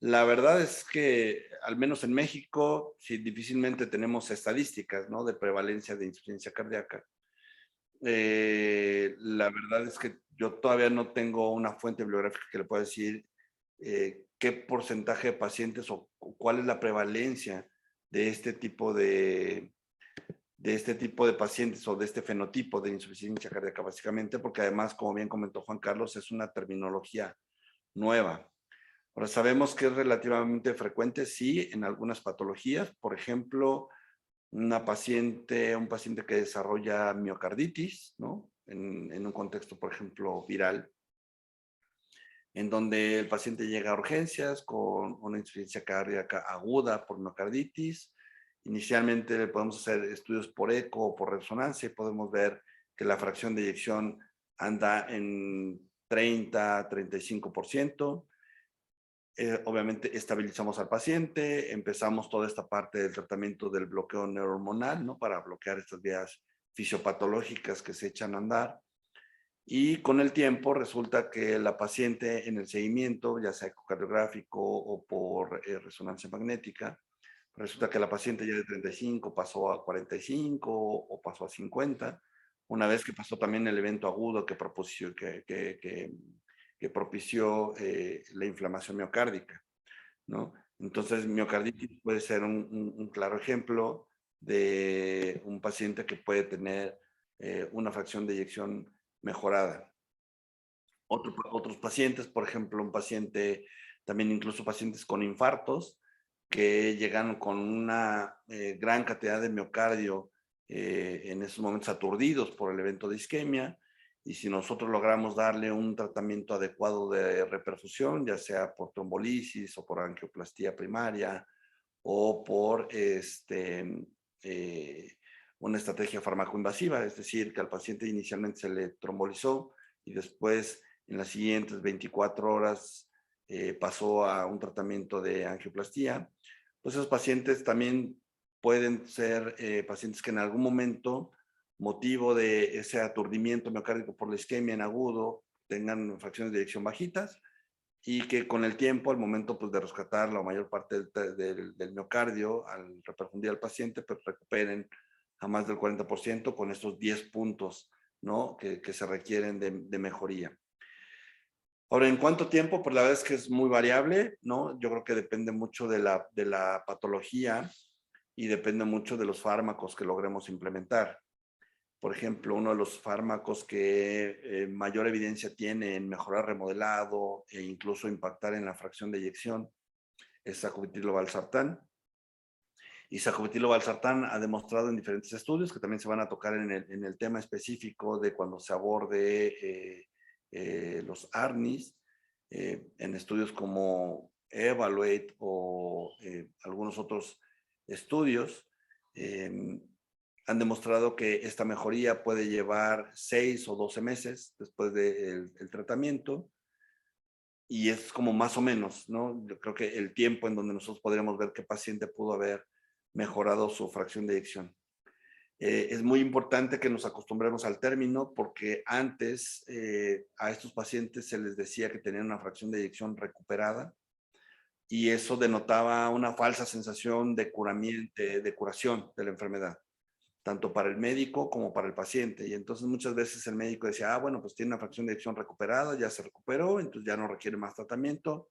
la verdad es que, al menos en México, sí, difícilmente tenemos estadísticas, ¿no?, de prevalencia de insuficiencia cardíaca. La verdad es que yo todavía no tengo una fuente bibliográfica que le pueda decir qué porcentaje de pacientes o cuál es la prevalencia de este tipo de pacientes o de este fenotipo de insuficiencia cardíaca, básicamente, porque además, como bien comentó Juan Carlos, es una terminología nueva. Ahora, sabemos que es relativamente frecuente, sí, en algunas patologías. Por ejemplo, un paciente que desarrolla miocarditis, ¿no?, en un contexto, por ejemplo, viral, en donde el paciente llega a urgencias con una insuficiencia cardíaca aguda por miocarditis. Inicialmente le podemos hacer estudios por eco o por resonancia y podemos ver que la fracción de eyección anda en 30-35%. Obviamente estabilizamos al paciente, empezamos toda esta parte del tratamiento del bloqueo neurohormonal, ¿no?, para bloquear estas vías fisiopatológicas que se echan a andar. Y con el tiempo resulta que la paciente en el seguimiento, ya sea ecocardiográfico o por resonancia magnética, resulta que la paciente ya de 35 pasó a 45 o pasó a 50, una vez que pasó también el evento agudo que propició la inflamación miocárdica, ¿no? Entonces, miocarditis puede ser un claro ejemplo de un paciente que puede tener una fracción de eyección mejorada. Otros pacientes, por ejemplo, un paciente, también incluso pacientes con infartos, que llegan con una gran cantidad de miocardio en esos momentos aturdidos por el evento de isquemia, y si nosotros logramos darle un tratamiento adecuado de reperfusión, ya sea por trombolisis o por angioplastía primaria o por una estrategia farmacoinvasiva, es decir, que al paciente inicialmente se le trombolizó y después en las siguientes 24 horas pasó a un tratamiento de angioplastía, pues esos pacientes también pueden ser pacientes que en algún momento, motivo de ese aturdimiento miocárdico por la isquemia en agudo, tengan fracciones de eyección bajitas y que con el tiempo, al momento pues, de rescatar la mayor parte del miocardio, al reperfundir al paciente, pues recuperen a más del 40% con estos 10 puntos, ¿no?, que se requieren de mejoría. Ahora, ¿en cuánto tiempo? Pues la verdad es que es muy variable, ¿no? Yo creo que depende mucho de la patología y depende mucho de los fármacos que logremos implementar. Por ejemplo, uno de los fármacos que mayor evidencia tiene en mejorar remodelado e incluso impactar en la fracción de eyección es sacubitril/valsartán. Y sacubitril/valsartán ha demostrado en diferentes estudios que también se van a tocar en el tema específico de cuando se aborde los ARNIs, en estudios como Evaluate o algunos otros estudios, han demostrado que esta mejoría puede llevar 6 o 12 meses después del tratamiento, y es como más o menos, ¿no? Yo creo que el tiempo en donde nosotros podríamos ver qué paciente pudo haber mejorado su fracción de eyección. Es muy importante que nos acostumbremos al término porque antes a estos pacientes se les decía que tenían una fracción de eyección recuperada y eso denotaba una falsa sensación de curación de la enfermedad, tanto para el médico como para el paciente. Y entonces muchas veces el médico decía, bueno, pues tiene una fracción de eyección recuperada, ya se recuperó, entonces ya no requiere más tratamiento,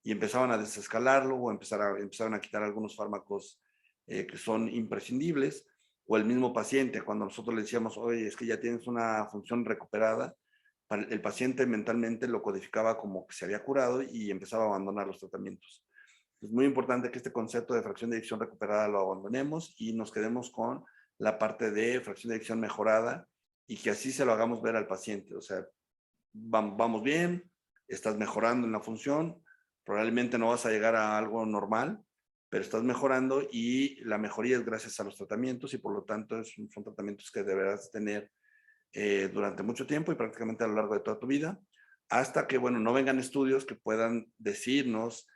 y empezaban a desescalarlo o empezaron a quitar algunos fármacos que son imprescindibles, o el mismo paciente, cuando nosotros le decíamos, oye, es que ya tienes una función recuperada, el paciente mentalmente lo codificaba como que se había curado y empezaba a abandonar los tratamientos. Es muy importante que este concepto de fracción de eyección recuperada lo abandonemos y nos quedemos con la parte de fracción de eyección mejorada y que así se lo hagamos ver al paciente. O sea, vamos bien, estás mejorando en la función, probablemente no vas a llegar a algo normal, pero estás mejorando y la mejoría es gracias a los tratamientos y por lo tanto son tratamientos que deberás tener durante mucho tiempo y prácticamente a lo largo de toda tu vida, hasta que, bueno, no vengan estudios que puedan decirnos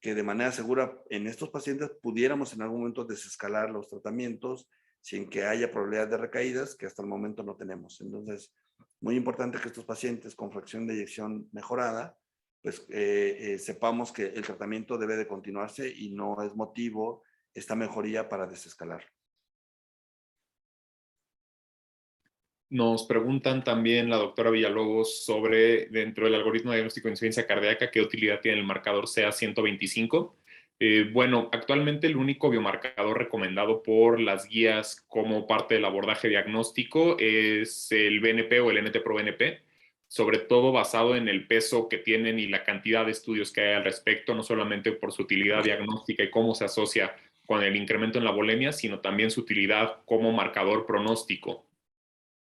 que de manera segura en estos pacientes pudiéramos en algún momento desescalar los tratamientos sin que haya probabilidad de recaídas, que hasta el momento no tenemos. Entonces, muy importante que estos pacientes con fracción de eyección mejorada, pues sepamos que el tratamiento debe de continuarse y no es motivo esta mejoría para desescalar. Nos preguntan también la doctora Villalobos sobre, dentro del algoritmo de diagnóstico de insuficiencia cardíaca, ¿qué utilidad tiene el marcador CA125? Bueno, actualmente el único biomarcador recomendado por las guías como parte del abordaje diagnóstico es el BNP o el NT-proBNP, sobre todo basado en el peso que tienen y la cantidad de estudios que hay al respecto, no solamente por su utilidad diagnóstica y cómo se asocia con el incremento en la volemia, sino también su utilidad como marcador pronóstico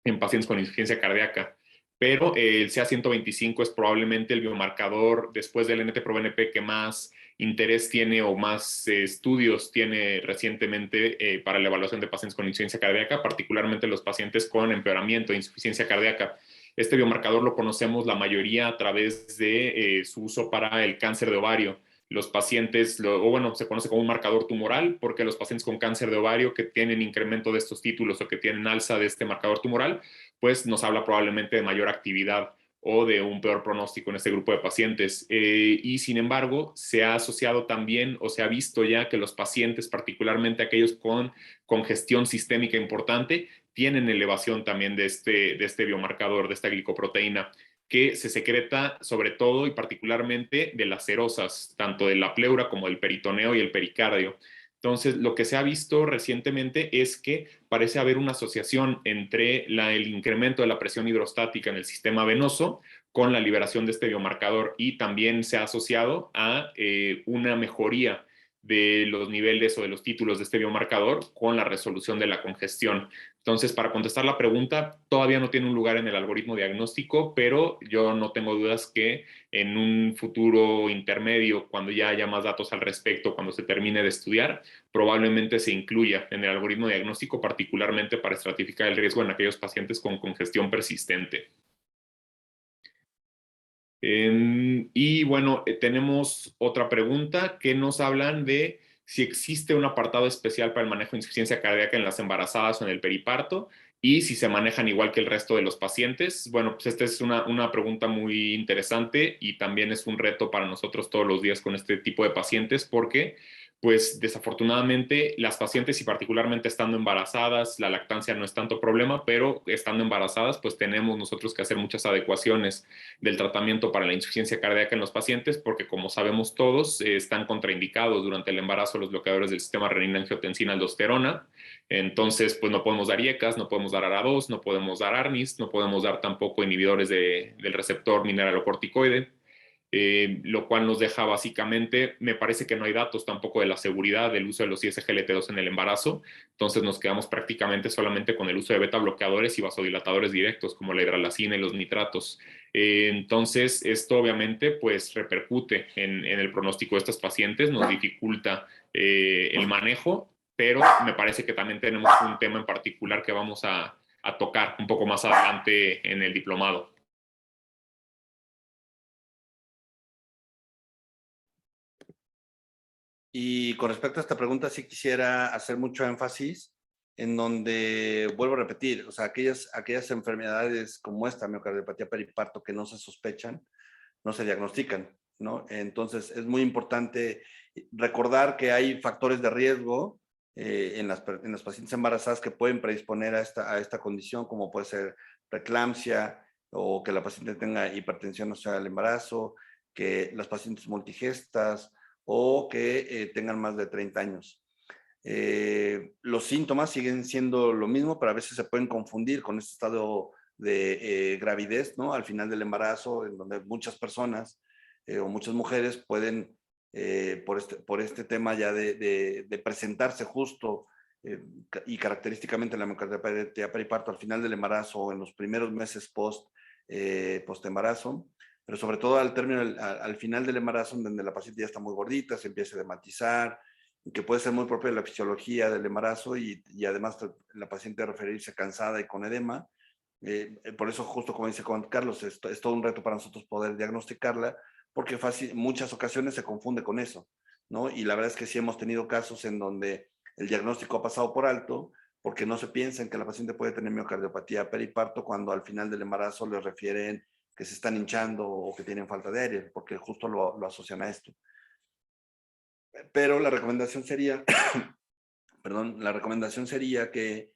en pacientes con insuficiencia cardíaca. Pero el CA125 es probablemente el biomarcador después del NT-proBNP que más interés tiene o más estudios tiene recientemente para la evaluación de pacientes con insuficiencia cardíaca, particularmente los pacientes con empeoramiento de insuficiencia cardíaca. Este biomarcador lo conocemos la mayoría a través de su uso para el cáncer de ovario. Los pacientes, o bueno, se conoce como un marcador tumoral porque los pacientes con cáncer de ovario que tienen incremento de estos títulos o que tienen alza de este marcador tumoral, pues nos habla probablemente de mayor actividad o de un peor pronóstico en este grupo de pacientes. Y sin embargo, se ha asociado también o se ha visto ya que los pacientes, particularmente aquellos con congestión sistémica importante, tienen elevación también de este biomarcador, de esta glicoproteína, que se secreta sobre todo y particularmente de las serosas, tanto de la pleura como del peritoneo y el pericardio. Entonces, lo que se ha visto recientemente es que parece haber una asociación entre el incremento de la presión hidrostática en el sistema venoso con la liberación de este biomarcador y también se ha asociado a una mejoría de los niveles o de los títulos de este biomarcador con la resolución de la congestión. Entonces, para contestar la pregunta, todavía no tiene un lugar en el algoritmo diagnóstico, pero yo no tengo dudas que en un futuro intermedio, cuando ya haya más datos al respecto, cuando se termine de estudiar, probablemente se incluya en el algoritmo diagnóstico, particularmente para estratificar el riesgo en aquellos pacientes con congestión persistente. Y bueno, tenemos otra pregunta que nos hablan de si existe un apartado especial para el manejo de insuficiencia cardíaca en las embarazadas o en el periparto y si se manejan igual que el resto de los pacientes. Bueno, pues esta es una pregunta muy interesante y también es un reto para nosotros todos los días con este tipo de pacientes porque pues desafortunadamente las pacientes y particularmente estando embarazadas, la lactancia no es tanto problema, pero estando embarazadas pues tenemos nosotros que hacer muchas adecuaciones del tratamiento para la insuficiencia cardíaca en los pacientes, porque como sabemos todos, están contraindicados durante el embarazo los bloqueadores del sistema renina-angiotensina-aldosterona. Entonces, pues no podemos dar IECAS, no podemos dar ARA2, no podemos dar ARNIS, no podemos dar tampoco inhibidores del receptor mineralocorticoide. Lo cual nos deja básicamente, me parece que no hay datos tampoco de la seguridad del uso de los ISGLT2 en el embarazo, entonces nos quedamos prácticamente solamente con el uso de beta bloqueadores y vasodilatadores directos como la hidralazina y los nitratos. Entonces esto obviamente pues repercute en el pronóstico de estos pacientes, nos dificulta el manejo, pero me parece que también tenemos un tema en particular que vamos a tocar un poco más adelante en el diplomado. Y con respecto a esta pregunta, sí quisiera hacer mucho énfasis en donde, vuelvo a repetir, o sea, aquellas enfermedades como esta, miocardiopatía periparto, que no se sospechan, no se diagnostican, ¿no? Entonces, es muy importante recordar que hay factores de riesgo en las pacientes embarazadas que pueden predisponer a esta condición, como puede ser preeclampsia o que la paciente tenga hipertensión asociada al embarazo, que las pacientes multigestas, o que tengan más de 30 años. Los síntomas siguen siendo lo mismo, pero a veces se pueden confundir con este estado de gravidez, ¿no? Al final del embarazo, en donde muchas personas o muchas mujeres pueden, por este tema ya de presentarse justo y característicamente la miocardiopatía periparto al final del embarazo o en los primeros meses post-embarazo, pero sobre todo al final del embarazo, en donde la paciente ya está muy gordita, se empieza a dermatizar, que puede ser muy propia de la fisiología del embarazo y además la paciente referirse cansada y con edema. Por eso, justo como dice Juan Carlos, es todo un reto para nosotros poder diagnosticarla, porque muchas ocasiones se confunde con eso, ¿no? Y la verdad es que sí hemos tenido casos en donde el diagnóstico ha pasado por alto, porque no se piensa en que la paciente puede tener miocardiopatía periparto, cuando al final del embarazo les refieren que se están hinchando o que tienen falta de aire, porque justo lo asocian a esto. Pero la recomendación sería, perdón, la recomendación sería que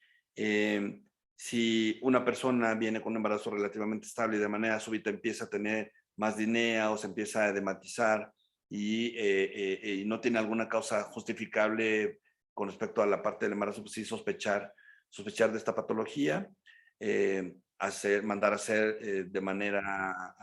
si una persona viene con un embarazo relativamente estable y de manera súbita empieza a tener más disnea o se empieza a edematizar y no tiene alguna causa justificable con respecto a la parte del embarazo, pues sí sospechar de esta patología, mandar a hacer de manera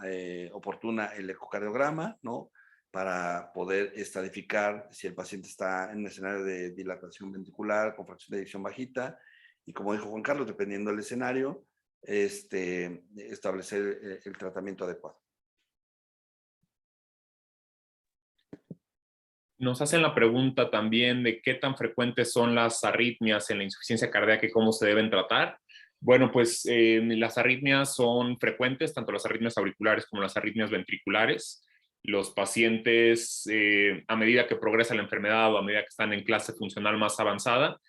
oportuna el ecocardiograma, ¿no? Para poder estratificar si el paciente está en un escenario de dilatación ventricular con fracción de eyección bajita, y como dijo Juan Carlos, dependiendo del escenario, establecer el tratamiento adecuado. Nos hacen la pregunta también de qué tan frecuentes son las arritmias en la insuficiencia cardíaca y cómo se deben tratar. Bueno, pues las arritmias son frecuentes, tanto las arritmias auriculares como las arritmias ventriculares. Los pacientes, a medida que progresa la enfermedad o a medida que están en clase funcional más avanzada,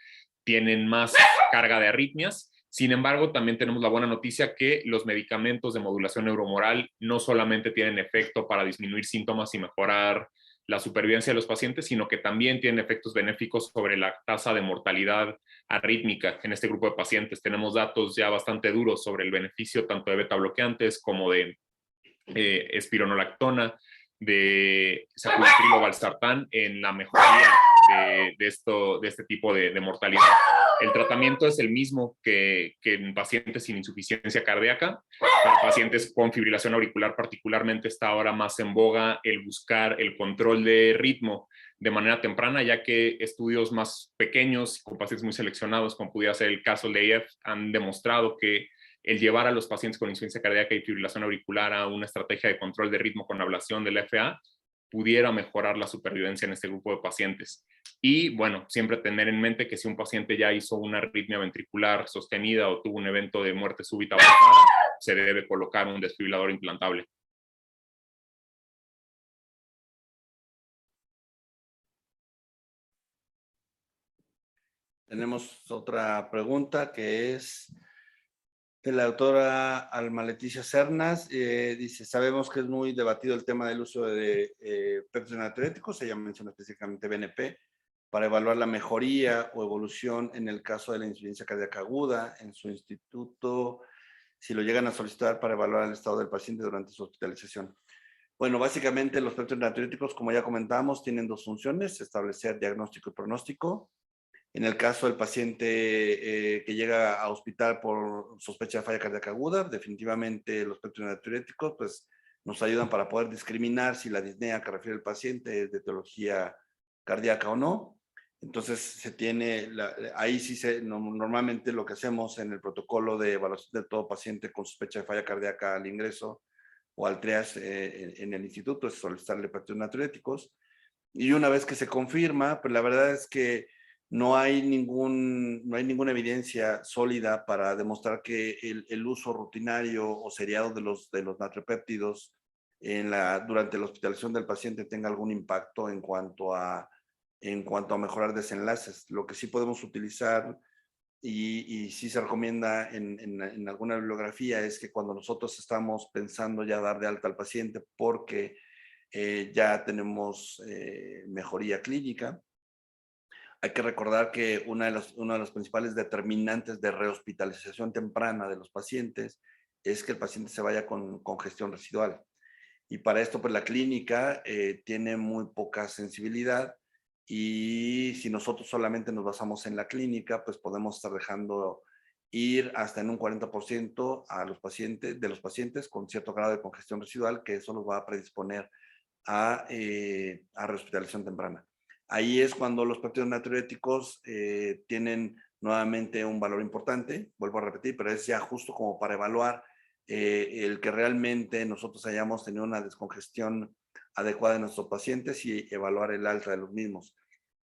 tienen más carga de arritmias. Sin embargo, también tenemos la buena noticia que los medicamentos de modulación neuromoral no solamente tienen efecto para disminuir síntomas y mejorar la supervivencia de los pacientes, sino que también tienen efectos benéficos sobre la tasa de mortalidad arrítmica en este grupo de pacientes. Tenemos datos ya bastante duros sobre el beneficio tanto de beta bloqueantes como de espironolactona, de sacubitrilo valsartán en la mejoría de este tipo de mortalidad. El tratamiento es el mismo que en pacientes sin insuficiencia cardíaca. Para pacientes con fibrilación auricular particularmente está ahora más en boga el buscar el control de ritmo de manera temprana, ya que estudios más pequeños con pacientes muy seleccionados, como pudiera ser el caso de EF, han demostrado que el llevar a los pacientes con insuficiencia cardíaca y fibrilación auricular a una estrategia de control de ritmo con ablación del FA pudiera mejorar la supervivencia en este grupo de pacientes. Y bueno, siempre tener en mente que si un paciente ya hizo una arritmia ventricular sostenida o tuvo un evento de muerte súbita avanzada, se debe colocar un desfibrilador implantable. Tenemos otra pregunta que es de la doctora Alma Leticia Cernas. Dice, sabemos que es muy debatido el tema del uso de péptidos natriuréticos, ella menciona específicamente BNP, para evaluar la mejoría o evolución en el caso de la insuficiencia cardíaca aguda en su instituto, si lo llegan a solicitar para evaluar el estado del paciente durante su hospitalización. Bueno, básicamente los péptidos natriuréticos, como ya comentamos, tienen dos funciones: establecer diagnóstico y pronóstico. En el caso del paciente que llega a hospital por sospecha de falla cardíaca aguda, definitivamente los péptidos natriuréticos pues, nos ayudan para poder discriminar si la disnea que refiere el paciente es de etiología cardíaca o no. Entonces se tiene, ahí sí normalmente lo que hacemos en el protocolo de evaluación de todo paciente con sospecha de falla cardíaca al ingreso o al triage en el instituto es solicitarle péptidos natriuréticos. Y una vez que se confirma, pues la verdad es que no hay ninguna evidencia sólida para demostrar que el uso rutinario o seriado de los natriopéptidos durante la hospitalización del paciente tenga algún impacto en cuanto a mejorar desenlaces. Lo que sí podemos utilizar y sí se recomienda en alguna bibliografía es que cuando nosotros estamos pensando ya dar de alta al paciente porque ya tenemos mejoría clínica, hay que recordar que uno de los principales determinantes de rehospitalización temprana de los pacientes es que el paciente se vaya con congestión residual. Y para esto, pues la clínica tiene muy poca sensibilidad, y si nosotros solamente nos basamos en la clínica, pues podemos estar dejando ir hasta en un 40% de los pacientes con cierto grado de congestión residual, que eso los va a predisponer a rehospitalización temprana. Ahí es cuando los péptidos natriuréticos tienen nuevamente un valor importante, vuelvo a repetir, pero es ya justo como para evaluar el que realmente nosotros hayamos tenido una descongestión adecuada de nuestros pacientes y evaluar el alta de los mismos.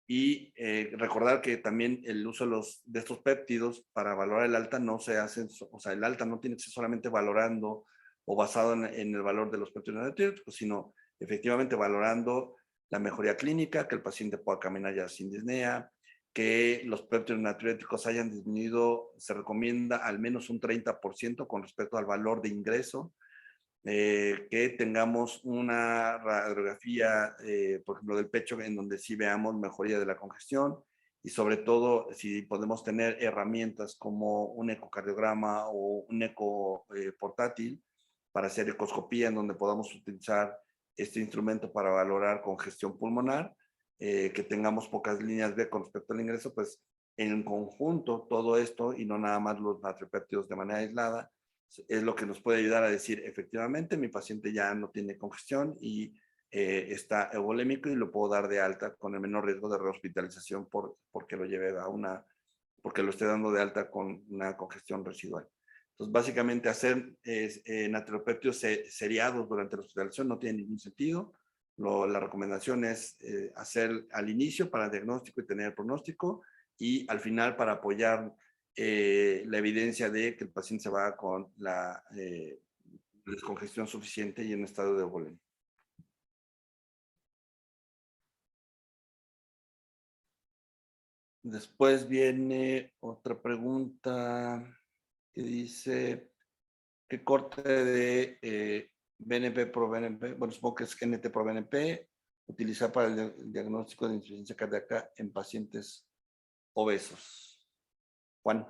Y recordar que también el uso de estos péptidos para valorar el alta no se hace, o sea, el alta no tiene que ser solamente valorando o basado en el valor de los péptidos natriuréticos, sino efectivamente valorando la mejoría clínica, que el paciente pueda caminar ya sin disnea, que los péptidos natriuréticos hayan disminuido, se recomienda al menos un 30% con respecto al valor de ingreso, que tengamos una radiografía, por ejemplo, del pecho, en donde sí veamos mejoría de la congestión, y sobre todo si podemos tener herramientas como un ecocardiograma o un eco portátil para hacer ecoscopía, en donde podamos utilizar este instrumento para valorar congestión pulmonar, que tengamos pocas líneas B con respecto al ingreso, pues en conjunto todo esto, y no nada más los natriopéptidos de manera aislada, es lo que nos puede ayudar a decir, efectivamente, mi paciente ya no tiene congestión y está euvolémico y lo puedo dar de alta con el menor riesgo de rehospitalización porque lo lleve a porque lo esté dando de alta con una congestión residual. Entonces, básicamente hacer natriopéptidos seriados durante la hospitalización no tiene ningún sentido. La recomendación es hacer al inicio para el diagnóstico y tener el pronóstico, y al final para apoyar la evidencia de que el paciente se va con la descongestión suficiente y en estado de euvolemia. Después viene otra pregunta que dice, ¿qué corte de BNP pro BNP, bueno, supongo que es NT pro BNP, utilizar para el diagnóstico de insuficiencia cardíaca en pacientes obesos? Juan.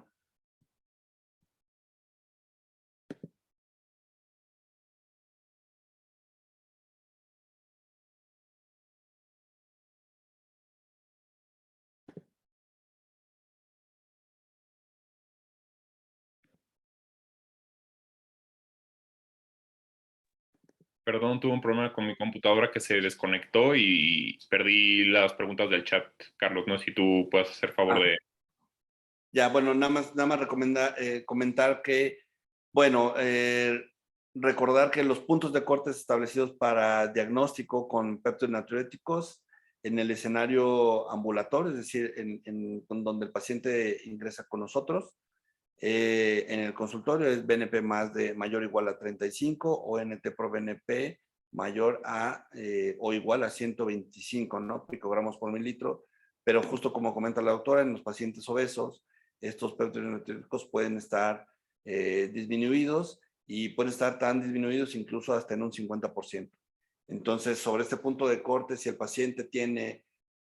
Perdón, tuve un problema con mi computadora que se desconectó y perdí las preguntas del chat. Carlos, no sé si tú puedes hacer favor de... Ya, bueno, nada más comentar que, bueno, recordar que los puntos de cortes establecidos para diagnóstico con péptidos natriuréticos en el escenario ambulatorio, es decir, en donde el paciente ingresa con nosotros, en el consultorio es BNP mayor o igual a 35 o NT pro BNP mayor a o igual a 125, ¿no? Picogramos por mililitro, pero justo como comenta la doctora, en los pacientes obesos, estos péptidos natriuréticos pueden estar disminuidos, y pueden estar tan disminuidos incluso hasta en un 50%. Entonces, sobre este punto de corte, si el paciente tiene,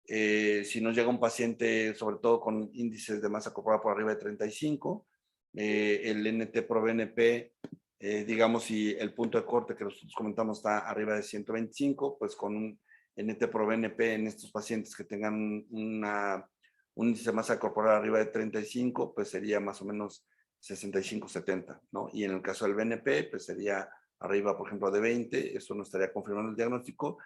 si nos llega un paciente, sobre todo con índices de masa corporal por arriba de 35, el NT pro BNP, digamos, si el punto de corte que nosotros comentamos está arriba de 125, pues con un NT pro BNP en estos pacientes que tengan un índice de masa corporal arriba de 35, pues sería más o menos 65-70, ¿no? Y en el caso del BNP, pues sería arriba, por ejemplo, de 20, eso no estaría confirmando el diagnóstico,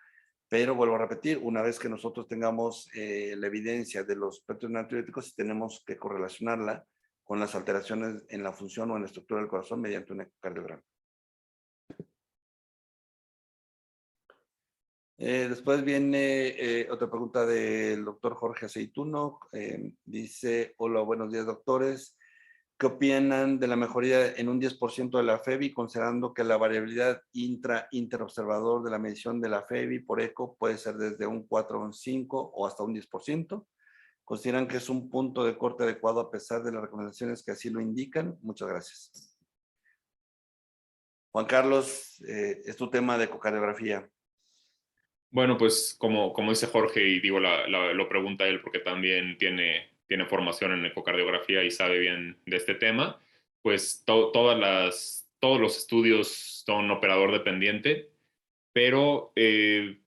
pero vuelvo a repetir, una vez que nosotros tengamos la evidencia de los péptidos natriuréticos, tenemos que correlacionarla con las alteraciones en la función o en la estructura del corazón mediante un ecocardiograma. Después viene otra pregunta del doctor Jorge Aceituno. Dice, hola, buenos días, doctores. ¿Qué opinan de la mejoría en un 10% de la FEBI, considerando que la variabilidad interobservador de la medición de la FEBI por eco puede ser desde un 4 o un 5 o hasta un 10%? ¿Consideran que es un punto de corte adecuado a pesar de las recomendaciones que así lo indican? Muchas gracias. Juan Carlos, es tu tema de ecocardiografía. Bueno, pues como dice Jorge, y digo, lo pregunta él porque también tiene formación en ecocardiografía y sabe bien de este tema, pues todos los estudios son operador dependiente, pero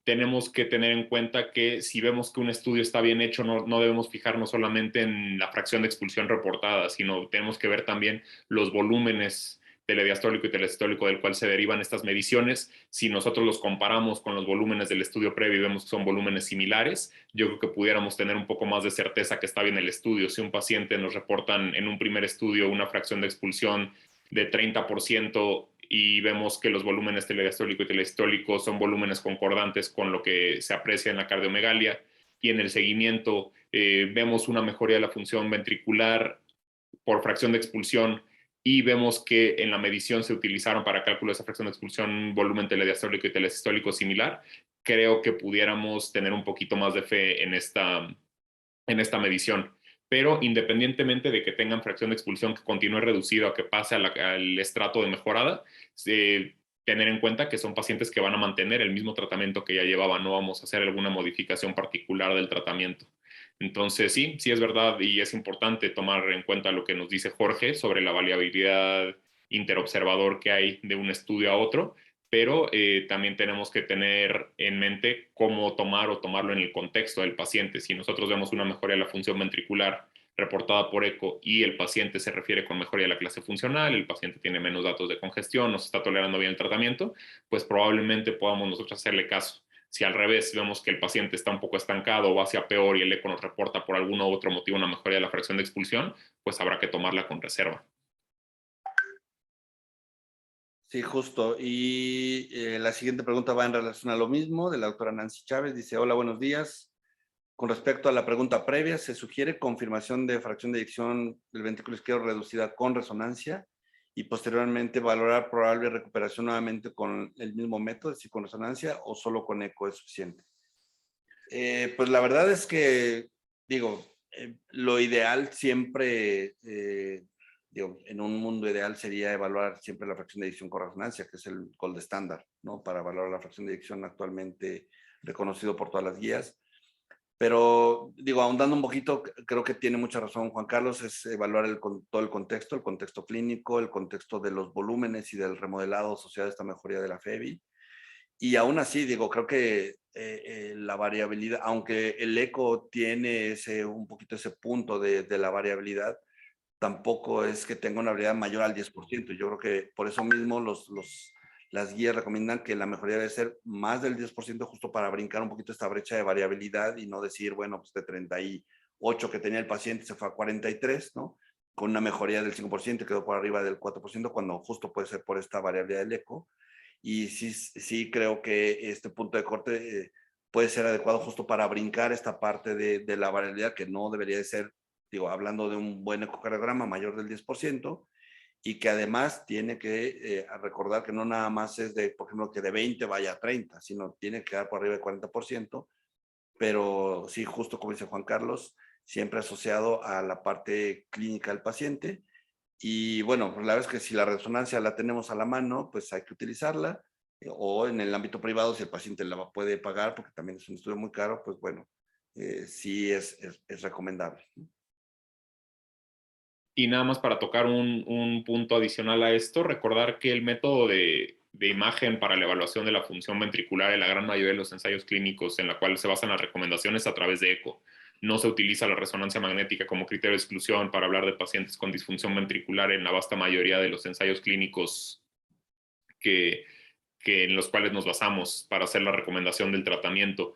tenemos que tener en cuenta que si vemos que un estudio está bien hecho, no debemos fijarnos solamente en la fracción de expulsión reportada, sino tenemos que ver también los volúmenes telediastólico y telesistólico del cual se derivan estas mediciones. Si nosotros los comparamos con los volúmenes del estudio previo y vemos que son volúmenes similares, yo creo que pudiéramos tener un poco más de certeza que está bien el estudio. Si un paciente nos reportan en un primer estudio una fracción de expulsión de 30% y vemos que los volúmenes telediastólico y telesistólico son volúmenes concordantes con lo que se aprecia en la cardiomegalia, y en el seguimiento vemos una mejoría de la función ventricular por fracción de expulsión y vemos que en la medición se utilizaron para cálculo de esa fracción de expulsión volumen telediastólico y telesistólico similar, creo que pudiéramos tener un poquito más de fe en esta medición. Pero independientemente de que tengan fracción de expulsión que continúe reducida o que pase al estrato de mejorada, tener en cuenta que son pacientes que van a mantener el mismo tratamiento que ya llevaban, no vamos a hacer alguna modificación particular del tratamiento. Entonces, sí es verdad y es importante tomar en cuenta lo que nos dice Jorge sobre la variabilidad interobservador que hay de un estudio a otro, pero también tenemos que tener en mente cómo tomar o tomarlo en el contexto del paciente. Si nosotros vemos una mejoría de la función ventricular reportada por eco y el paciente se refiere con mejoría de la clase funcional, el paciente tiene menos datos de congestión, no se está tolerando bien el tratamiento, pues probablemente podamos nosotros hacerle caso. Si al revés vemos que el paciente está un poco estancado o va hacia peor y el eco nos reporta por algún otro motivo una mejoría de la fracción de expulsión, pues habrá que tomarla con reserva. Sí, justo. Y la siguiente pregunta va en relación a lo mismo, de la doctora Nancy Chávez. Dice, hola, buenos días. Con respecto a la pregunta previa, ¿se sugiere confirmación de fracción de eyección del ventrículo izquierdo reducida con resonancia y posteriormente valorar probable recuperación nuevamente con el mismo método, es decir, con resonancia, o solo con eco es suficiente? Pues la verdad es que, digo, lo ideal siempre, digo, en un mundo ideal sería evaluar siempre la fracción de eyección con resonancia, que es el gold estándar, ¿no? Para valorar la fracción de eyección actualmente reconocido por todas las guías. Pero, digo, ahondando un poquito, creo que tiene mucha razón Juan Carlos, es evaluar todo el contexto clínico, el contexto de los volúmenes y del remodelado asociado a esta mejoría de la FEBI. Y aún así, digo, creo que la variabilidad, aunque el eco tiene un poquito ese punto de la variabilidad, tampoco es que tenga una variabilidad mayor al 10%. Yo creo que por eso mismo las guías recomiendan que la mejoría debe ser más del 10% justo para brincar un poquito esta brecha de variabilidad y no decir, bueno, pues de 38 que tenía el paciente se fue a 43, ¿no? Con una mejoría del 5% quedó por arriba del 4%, cuando justo puede ser por esta variabilidad del eco. Y sí creo que este punto de corte puede ser adecuado justo para brincar esta parte de la variabilidad que no debería de ser, digo, hablando de un buen ecocardiograma mayor del 10%, y que además tiene que recordar que no nada más es de, por ejemplo, que de 20 vaya a 30, sino tiene que dar por arriba del 40%, pero sí, justo como dice Juan Carlos, siempre asociado a la parte clínica del paciente. Y bueno, la verdad es que si la resonancia la tenemos a la mano, pues hay que utilizarla. O en el ámbito privado, si el paciente la puede pagar, porque también es un estudio muy caro, pues bueno, sí es recomendable. Y nada más para tocar un punto adicional a esto, recordar que el método de imagen para la evaluación de la función ventricular en la gran mayoría de los ensayos clínicos en la cual se basan las recomendaciones a través de eco. No se utiliza la resonancia magnética como criterio de exclusión para hablar de pacientes con disfunción ventricular en la vasta mayoría de los ensayos clínicos que en los cuales nos basamos para hacer la recomendación del tratamiento.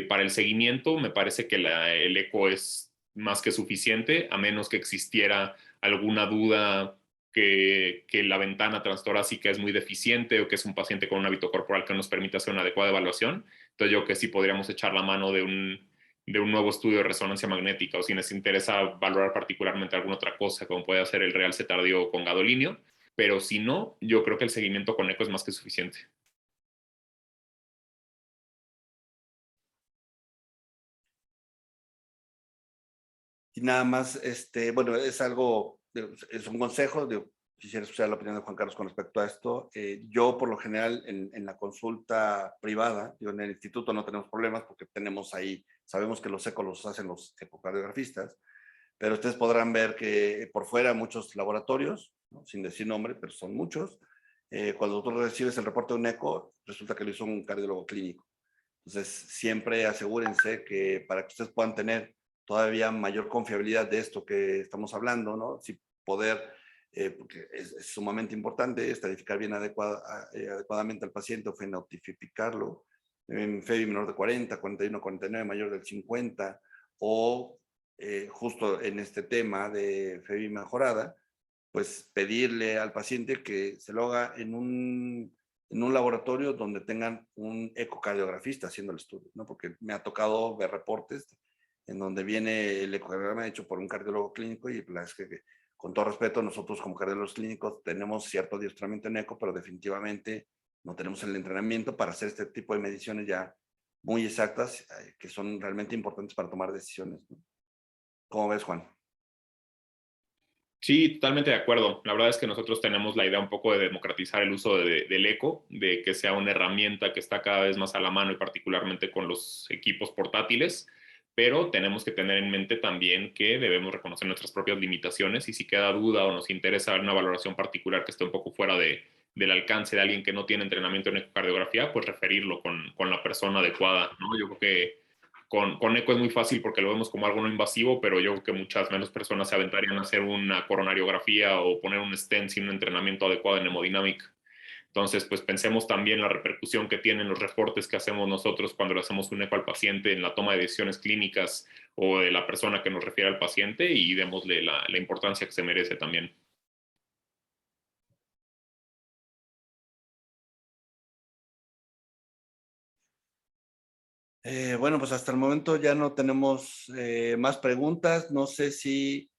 Para el seguimiento, me parece que el eco es más que suficiente, a menos que existiera alguna duda que la ventana transtorácica es muy deficiente o que es un paciente con un hábito corporal que no nos permite hacer una adecuada evaluación. Entonces yo creo que sí podríamos echar la mano de un nuevo estudio de resonancia magnética, o si les interesa valorar particularmente alguna otra cosa, como puede ser el realce tardío con gadolinio, pero si no, yo creo que el seguimiento con eco es más que suficiente. Y nada más, bueno, es algo, es un consejo, quisiera escuchar la opinión de Juan Carlos con respecto a esto. Yo, por lo general, en la consulta privada, en el instituto no tenemos problemas porque tenemos ahí, sabemos que los ecos los hacen los ecocardiografistas, pero ustedes podrán ver que por fuera muchos laboratorios, ¿no? Sin decir nombre, pero son muchos, cuando tú recibes el reporte de un eco, resulta que lo hizo un cardiólogo clínico. Entonces, siempre asegúrense que para que ustedes puedan tener todavía mayor confiabilidad de esto que estamos hablando, ¿no? Si poder, porque es sumamente importante estadificar bien adecuadamente al paciente o fenotipicarlo en FEBI menor de 40, 41, 49, mayor del 50, o justo en este tema de FEBI mejorada, pues pedirle al paciente que se lo haga en un en un laboratorio donde tengan un ecocardiografista haciendo el estudio, ¿no? Porque me ha tocado ver reportes en donde viene el ecocardiograma hecho por un cardiólogo clínico y es que, con todo respeto, nosotros como cardiólogos clínicos tenemos cierto adiestramiento en eco, pero definitivamente no tenemos el entrenamiento para hacer este tipo de mediciones ya muy exactas, que son realmente importantes para tomar decisiones, ¿no? ¿Cómo ves, Juan? Sí, totalmente de acuerdo. La verdad es que nosotros tenemos la idea un poco de democratizar el uso del eco, de que sea una herramienta que está cada vez más a la mano y particularmente con los equipos portátiles, pero tenemos que tener en mente también que debemos reconocer nuestras propias limitaciones y si queda duda o nos interesa una valoración particular que esté un poco fuera del alcance de alguien que no tiene entrenamiento en ecocardiografía, pues referirlo con la persona adecuada, ¿no? Yo creo que con eco es muy fácil porque lo vemos como algo no invasivo, pero yo creo que muchas menos personas se aventarían a hacer una coronariografía o poner un stent sin un entrenamiento adecuado en hemodinámica. Entonces, pues pensemos también la repercusión que tienen los reportes que hacemos nosotros cuando le hacemos un eco al paciente en la toma de decisiones clínicas o de la persona que nos refiere al paciente y démosle la importancia que se merece también. Bueno, pues hasta el momento ya no tenemos más preguntas. No sé si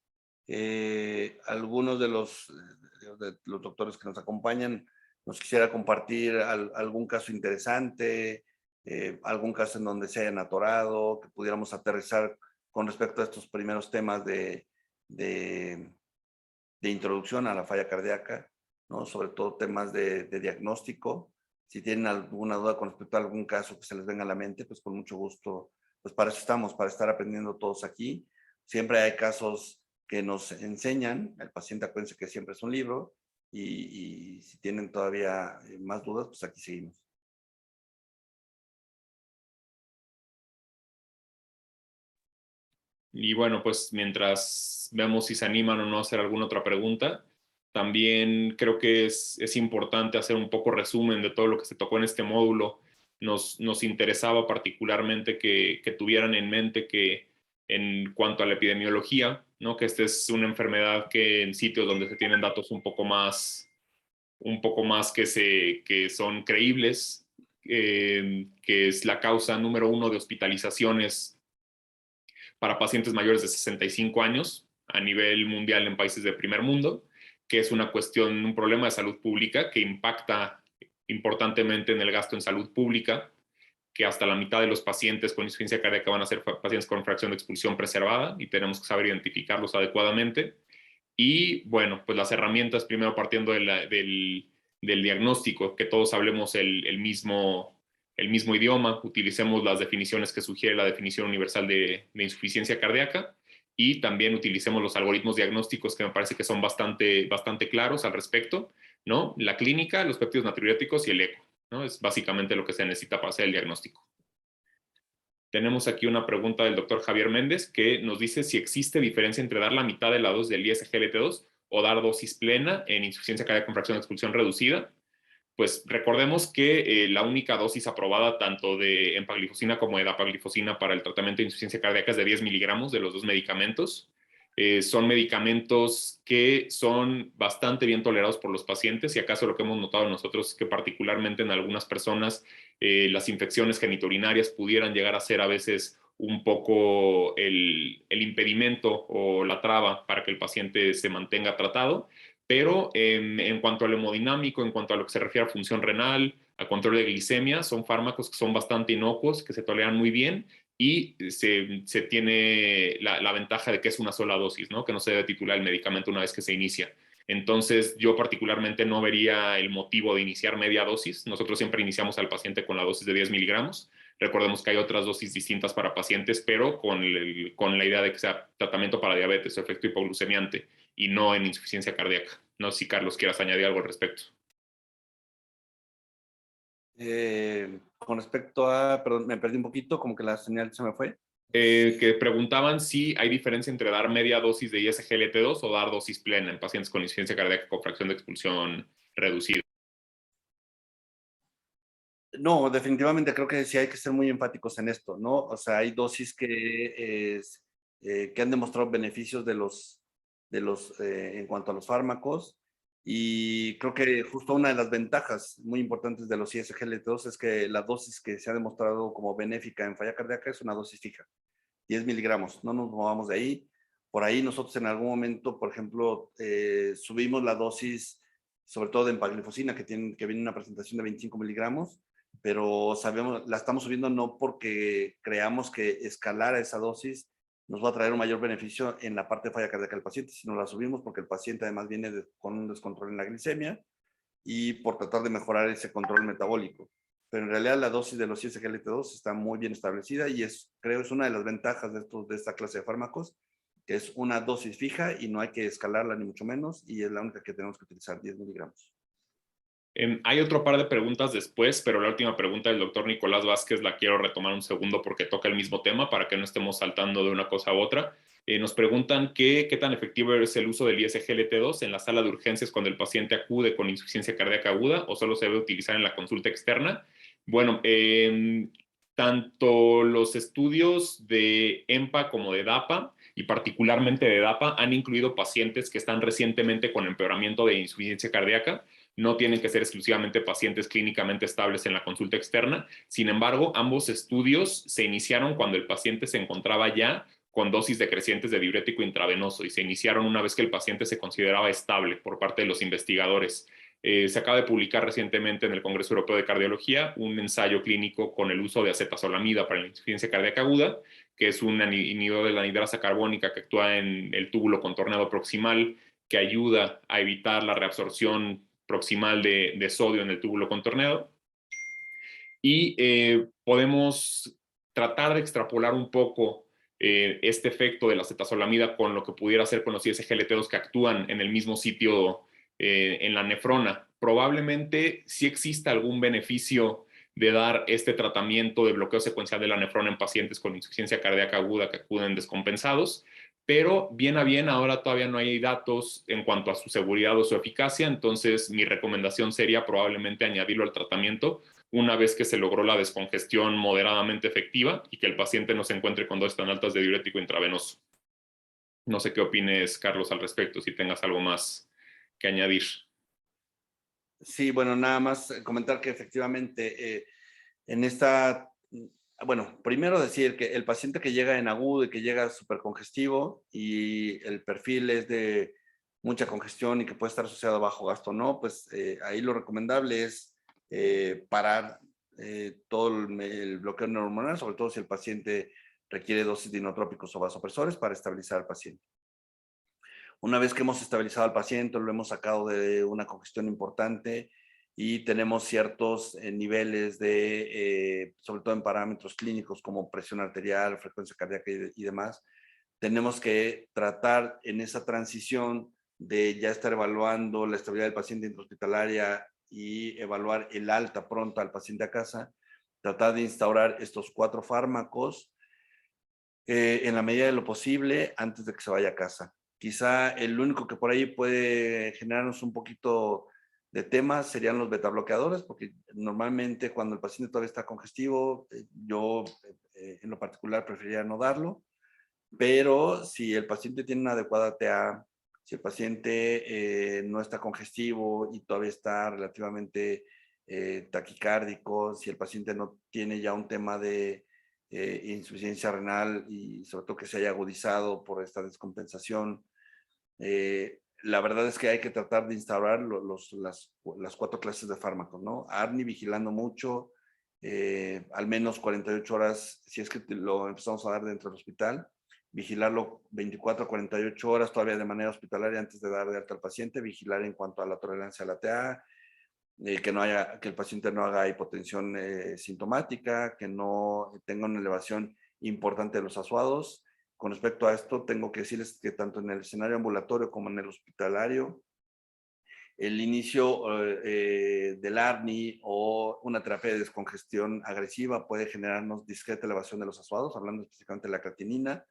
algunos de los doctores que nos acompañan nos quisiera compartir algún caso interesante, algún caso en donde se hayan atorado, que pudiéramos aterrizar con respecto a estos primeros temas de introducción a la falla cardíaca, ¿no? Sobre todo temas de diagnóstico. Si tienen alguna duda con respecto a algún caso que se les venga a la mente, pues con mucho gusto, pues para eso estamos, para estar aprendiendo todos aquí. Siempre hay casos que nos enseñan, el paciente, acuérdense que siempre es un libro, y si tienen todavía más dudas, pues aquí seguimos. Y bueno, pues mientras vemos si se animan o no a hacer alguna otra pregunta, también creo que es importante hacer un poco resumen de todo lo que se tocó en este módulo. Nos interesaba particularmente que tuvieran en mente que en cuanto a la epidemiología, ¿no? Que esta es una enfermedad que en sitios donde se tienen datos un poco más que son creíbles, que es la causa número 1 de hospitalizaciones para pacientes mayores de 65 años a nivel mundial en países de primer mundo, que es una cuestión, un problema de salud pública que impacta importantemente en el gasto en salud pública, que hasta la mitad de los pacientes con insuficiencia cardíaca van a ser pacientes con fracción de expulsión preservada y tenemos que saber identificarlos adecuadamente. Y bueno, pues las herramientas, primero partiendo del diagnóstico, que todos hablemos el mismo idioma, utilicemos las definiciones que sugiere la definición universal de insuficiencia cardíaca y también utilicemos los algoritmos diagnósticos que me parece que son bastante claros al respecto, ¿no? La clínica, los péptidos natriuréticos y el eco, ¿no? Es básicamente lo que se necesita para hacer el diagnóstico. Tenemos aquí una pregunta del doctor Javier Méndez que nos dice si existe diferencia entre dar la mitad de la dosis del ISGLT2 o dar dosis plena en insuficiencia cardíaca con fracción de expulsión reducida. Pues recordemos que la única dosis aprobada tanto de empaglifosina como de dapaglifosina para el tratamiento de insuficiencia cardíaca es de 10 miligramos de los dos medicamentos. Son medicamentos que son bastante bien tolerados por los pacientes y acaso lo que hemos notado nosotros es que particularmente en algunas personas las infecciones genitourinarias pudieran llegar a ser a veces un poco el impedimento o la traba para que el paciente se mantenga tratado. Pero en cuanto al hemodinámico, en cuanto a lo que se refiere a función renal, a control de glicemia, son fármacos que son bastante inocuos, que se toleran muy bien y se tiene la ventaja de que es una sola dosis, ¿no? Que no se debe titular el medicamento una vez que se inicia. Entonces, yo particularmente no vería el motivo de iniciar media dosis. Nosotros siempre iniciamos al paciente con la dosis de 10 miligramos. Recordemos que hay otras dosis distintas para pacientes, pero con la idea de que sea tratamiento para diabetes o efecto hipoglucemiante y no en insuficiencia cardíaca. No sé si Carlos quieras añadir algo al respecto. Con respecto a, perdón, me perdí un poquito, como que la señal se me fue. Que preguntaban si hay diferencia entre dar media dosis de ISGLT2 o dar dosis plena en pacientes con insuficiencia cardíaca con fracción de expulsión reducida. No, definitivamente creo que sí hay que ser muy enfáticos en esto, ¿no? O sea, hay dosis que han demostrado beneficios en cuanto a los fármacos Y creo que justo una de las ventajas muy importantes de los ISGLT2 es que la dosis que se ha demostrado como benéfica en falla cardíaca es una dosis fija, 10 miligramos, no nos movamos de ahí. Por ahí nosotros en algún momento, por ejemplo, subimos la dosis, sobre todo de empaglifosina, que viene en una presentación de 25 miligramos, pero la estamos subiendo no porque creamos que escalar a esa dosis nos va a traer un mayor beneficio en la parte de falla cardíaca del paciente, sino la subimos porque el paciente además viene con un descontrol en la glicemia y por tratar de mejorar ese control metabólico. Pero en realidad la dosis de los ISGLT2 está muy bien establecida y creo es una de las ventajas de esta clase de fármacos, que es una dosis fija y no hay que escalarla ni mucho menos, y es la única que tenemos que utilizar, 10 miligramos. Hay otro par de preguntas después, pero la última pregunta del doctor Nicolás Vázquez la quiero retomar un segundo porque toca el mismo tema para que no estemos saltando de una cosa a otra. Nos preguntan qué tan efectivo es el uso del ISGLT2 en la sala de urgencias cuando el paciente acude con insuficiencia cardíaca aguda o solo se debe utilizar en la consulta externa. Bueno, tanto los estudios de EMPA como de DAPA, y particularmente de DAPA, han incluido pacientes que están recientemente con empeoramiento de insuficiencia cardíaca. No tienen que ser exclusivamente pacientes clínicamente estables en la consulta externa. Sin embargo, ambos estudios se iniciaron cuando el paciente se encontraba ya con dosis decrecientes de diurético intravenoso y se iniciaron una vez que el paciente se consideraba estable por parte de los investigadores. Se acaba de publicar recientemente en el Congreso Europeo de Cardiología un ensayo clínico con el uso de acetazolamida para la insuficiencia cardíaca aguda, que es un inhibidor de la anhidrasa carbónica que actúa en el túbulo contorneado proximal, que ayuda a evitar la reabsorción proximal de sodio en el túbulo contorneado. Y podemos tratar de extrapolar un poco este efecto de la acetazolamida con lo que pudiera hacer con los ISGLT2 que actúan en el mismo sitio en la nefrona. Probablemente sí exista algún beneficio de dar este tratamiento de bloqueo secuencial de la nefrona en pacientes con insuficiencia cardíaca aguda que acuden descompensados, pero bien a bien ahora todavía no hay datos en cuanto a su seguridad o su eficacia, entonces mi recomendación sería probablemente añadirlo al tratamiento una vez que se logró la descongestión moderadamente efectiva y que el paciente no se encuentre con dosis tan altas de diurético intravenoso. No sé qué opines, Carlos, al respecto, si tengas algo más que añadir. Sí, bueno, nada más comentar que efectivamente en bueno, primero decir que el paciente que llega en agudo y que llega súper congestivo y el perfil es de mucha congestión y que puede estar asociado a bajo gasto, ¿no? Pues ahí lo recomendable es parar todo el bloqueo neurohormonal, sobre todo si el paciente requiere dosis de inotrópicos o vasopresores para estabilizar al paciente. Una vez que hemos estabilizado al paciente, lo hemos sacado de una congestión importante y tenemos ciertos niveles sobre todo en parámetros clínicos como presión arterial, frecuencia cardíaca y demás, tenemos que tratar en esa transición de ya estar evaluando la estabilidad del paciente intrahospitalaria y evaluar el alta pronta al paciente a casa, tratar de instaurar estos 4 fármacos en la medida de lo posible antes de que se vaya a casa. Quizá el único que por ahí puede generarnos un poquito de temas serían los betabloqueadores, porque normalmente cuando el paciente todavía está congestivo, yo en lo particular preferiría no darlo, pero si el paciente tiene una adecuada TA, si el paciente no está congestivo y todavía está relativamente taquicárdico, si el paciente no tiene ya un tema de insuficiencia renal y sobre todo que se haya agudizado por esta descompensación, la verdad es que hay que tratar de instaurar las 4 clases de fármacos, ¿no? ARNI vigilando mucho, al menos 48 horas, si es que lo empezamos a dar dentro del hospital, vigilarlo 24 a 48 horas todavía de manera hospitalaria antes de dar de alta al paciente, vigilar en cuanto a la tolerancia a la TA, que el paciente no haga hipotensión sintomática, que no tenga una elevación importante de los asuados. Con respecto a esto, tengo que decirles que tanto en el escenario ambulatorio como en el hospitalario, el inicio del ARNI o una terapia de descongestión agresiva puede generarnos discreta elevación de los asuados, hablando específicamente de la creatinina.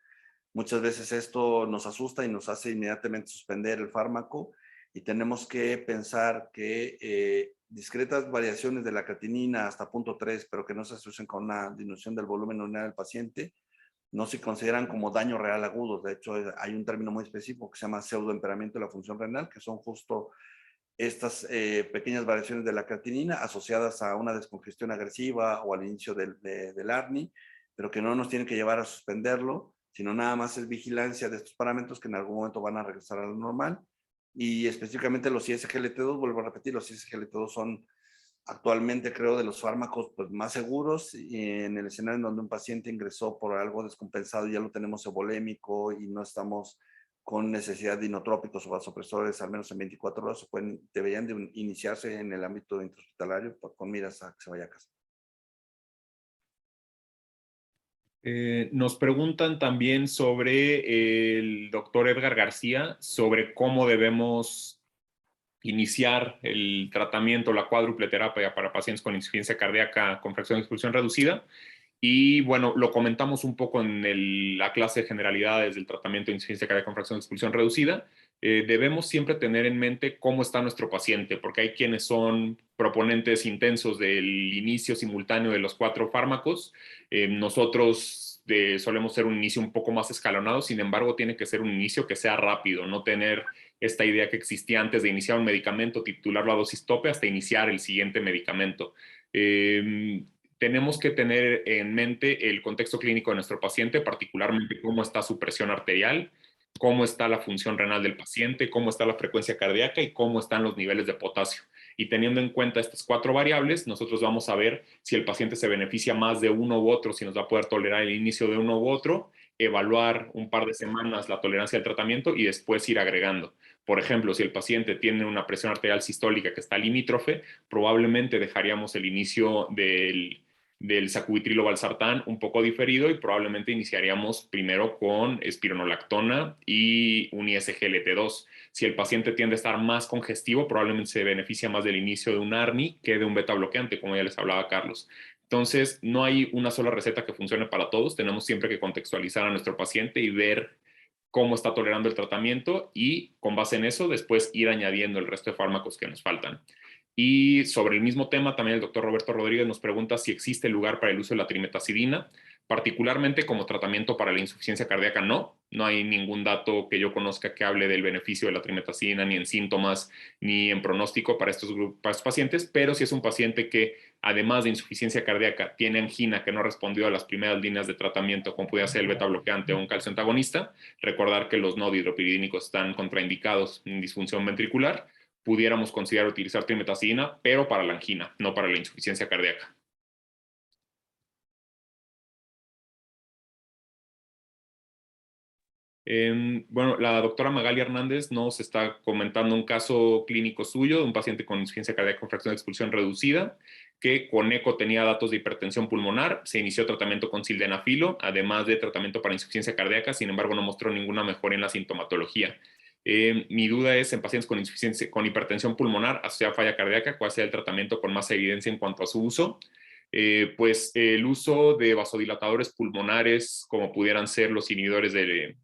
Muchas veces esto nos asusta y nos hace inmediatamente suspender el fármaco y tenemos que pensar que discretas variaciones de la creatinina hasta 0.3, pero que no se asocian con una disminución del volumen urinario del paciente, no se consideran como daño real agudo. De hecho, hay un término muy específico que se llama pseudoempeoramiento de la función renal, que son justo estas pequeñas variaciones de la creatinina asociadas a una descongestión agresiva o al inicio del ARNI, pero que no nos tienen que llevar a suspenderlo, sino nada más es vigilancia de estos parámetros que en algún momento van a regresar a lo normal. Y específicamente los ISGLT2, vuelvo a repetir, los ISGLT2 son actualmente, creo, de los fármacos pues, más seguros, y en el escenario en donde un paciente ingresó por algo descompensado, ya lo tenemos eubolémico y no estamos con necesidad de inotrópicos o vasopresores, al menos en 24 horas, deberían de iniciarse en el ámbito intrahospitalario con miras a que se vaya a casa. Nos preguntan también sobre el doctor Edgar García, sobre cómo debemos iniciar el tratamiento, la cuádruple terapia para pacientes con insuficiencia cardíaca con fracción de expulsión reducida. Y bueno, lo comentamos un poco en la clase de generalidades del tratamiento de insuficiencia cardíaca con fracción de expulsión reducida. Debemos siempre tener en mente cómo está nuestro paciente, porque hay quienes son proponentes intensos del inicio simultáneo de los 4 fármacos. Nosotros solemos ser un inicio un poco más escalonado, sin embargo, tiene que ser un inicio que sea rápido, no tener esta idea que existía antes de iniciar un medicamento, titularlo a dosis tope hasta iniciar el siguiente medicamento. Tenemos que tener en mente el contexto clínico de nuestro paciente, particularmente cómo está su presión arterial, cómo está la función renal del paciente, cómo está la frecuencia cardíaca y cómo están los niveles de potasio. Y teniendo en cuenta estas 4 variables, nosotros vamos a ver si el paciente se beneficia más de uno u otro, si nos va a poder tolerar el inicio de uno u otro, evaluar un par de semanas la tolerancia al tratamiento y después ir agregando. Por ejemplo, si el paciente tiene una presión arterial sistólica que está limítrofe, probablemente dejaríamos el inicio del sacubitrilo valsartán un poco diferido y probablemente iniciaríamos primero con espironolactona y un ISGLT2. Si el paciente tiende a estar más congestivo, probablemente se beneficia más del inicio de un ARNI que de un beta bloqueante, como ya les hablaba Carlos. Entonces, no hay una sola receta que funcione para todos. Tenemos siempre que contextualizar a nuestro paciente y ver cómo está tolerando el tratamiento y con base en eso después ir añadiendo el resto de fármacos que nos faltan. Y sobre el mismo tema, también el doctor Roberto Rodríguez nos pregunta si existe lugar para el uso de la trimetazidina, particularmente como tratamiento para la insuficiencia cardíaca. No hay ningún dato que yo conozca que hable del beneficio de la trimetazidina, ni en síntomas, ni en pronóstico para estos pacientes, pero si es un paciente que, además de insuficiencia cardíaca, tiene angina que no ha respondido a las primeras líneas de tratamiento, como puede ser el beta bloqueante o un calcio antagonista, recordar que los no dihidropiridínicos están contraindicados en disfunción ventricular, pudiéramos considerar utilizar trimetazidina, pero para la angina, no para la insuficiencia cardíaca. Bueno, la doctora Magali Hernández nos está comentando un caso clínico suyo de un paciente con insuficiencia cardíaca con fracción de expulsión reducida, que con eco tenía datos de hipertensión pulmonar, se inició tratamiento con sildenafilo, además de tratamiento para insuficiencia cardíaca, sin embargo no mostró ninguna mejora en la sintomatología. Mi duda es, en pacientes con hipertensión pulmonar asociada a falla cardíaca, ¿cuál sea el tratamiento con más evidencia en cuanto a su uso? Pues el uso de vasodilatadores pulmonares, como pudieran ser los inhibidores de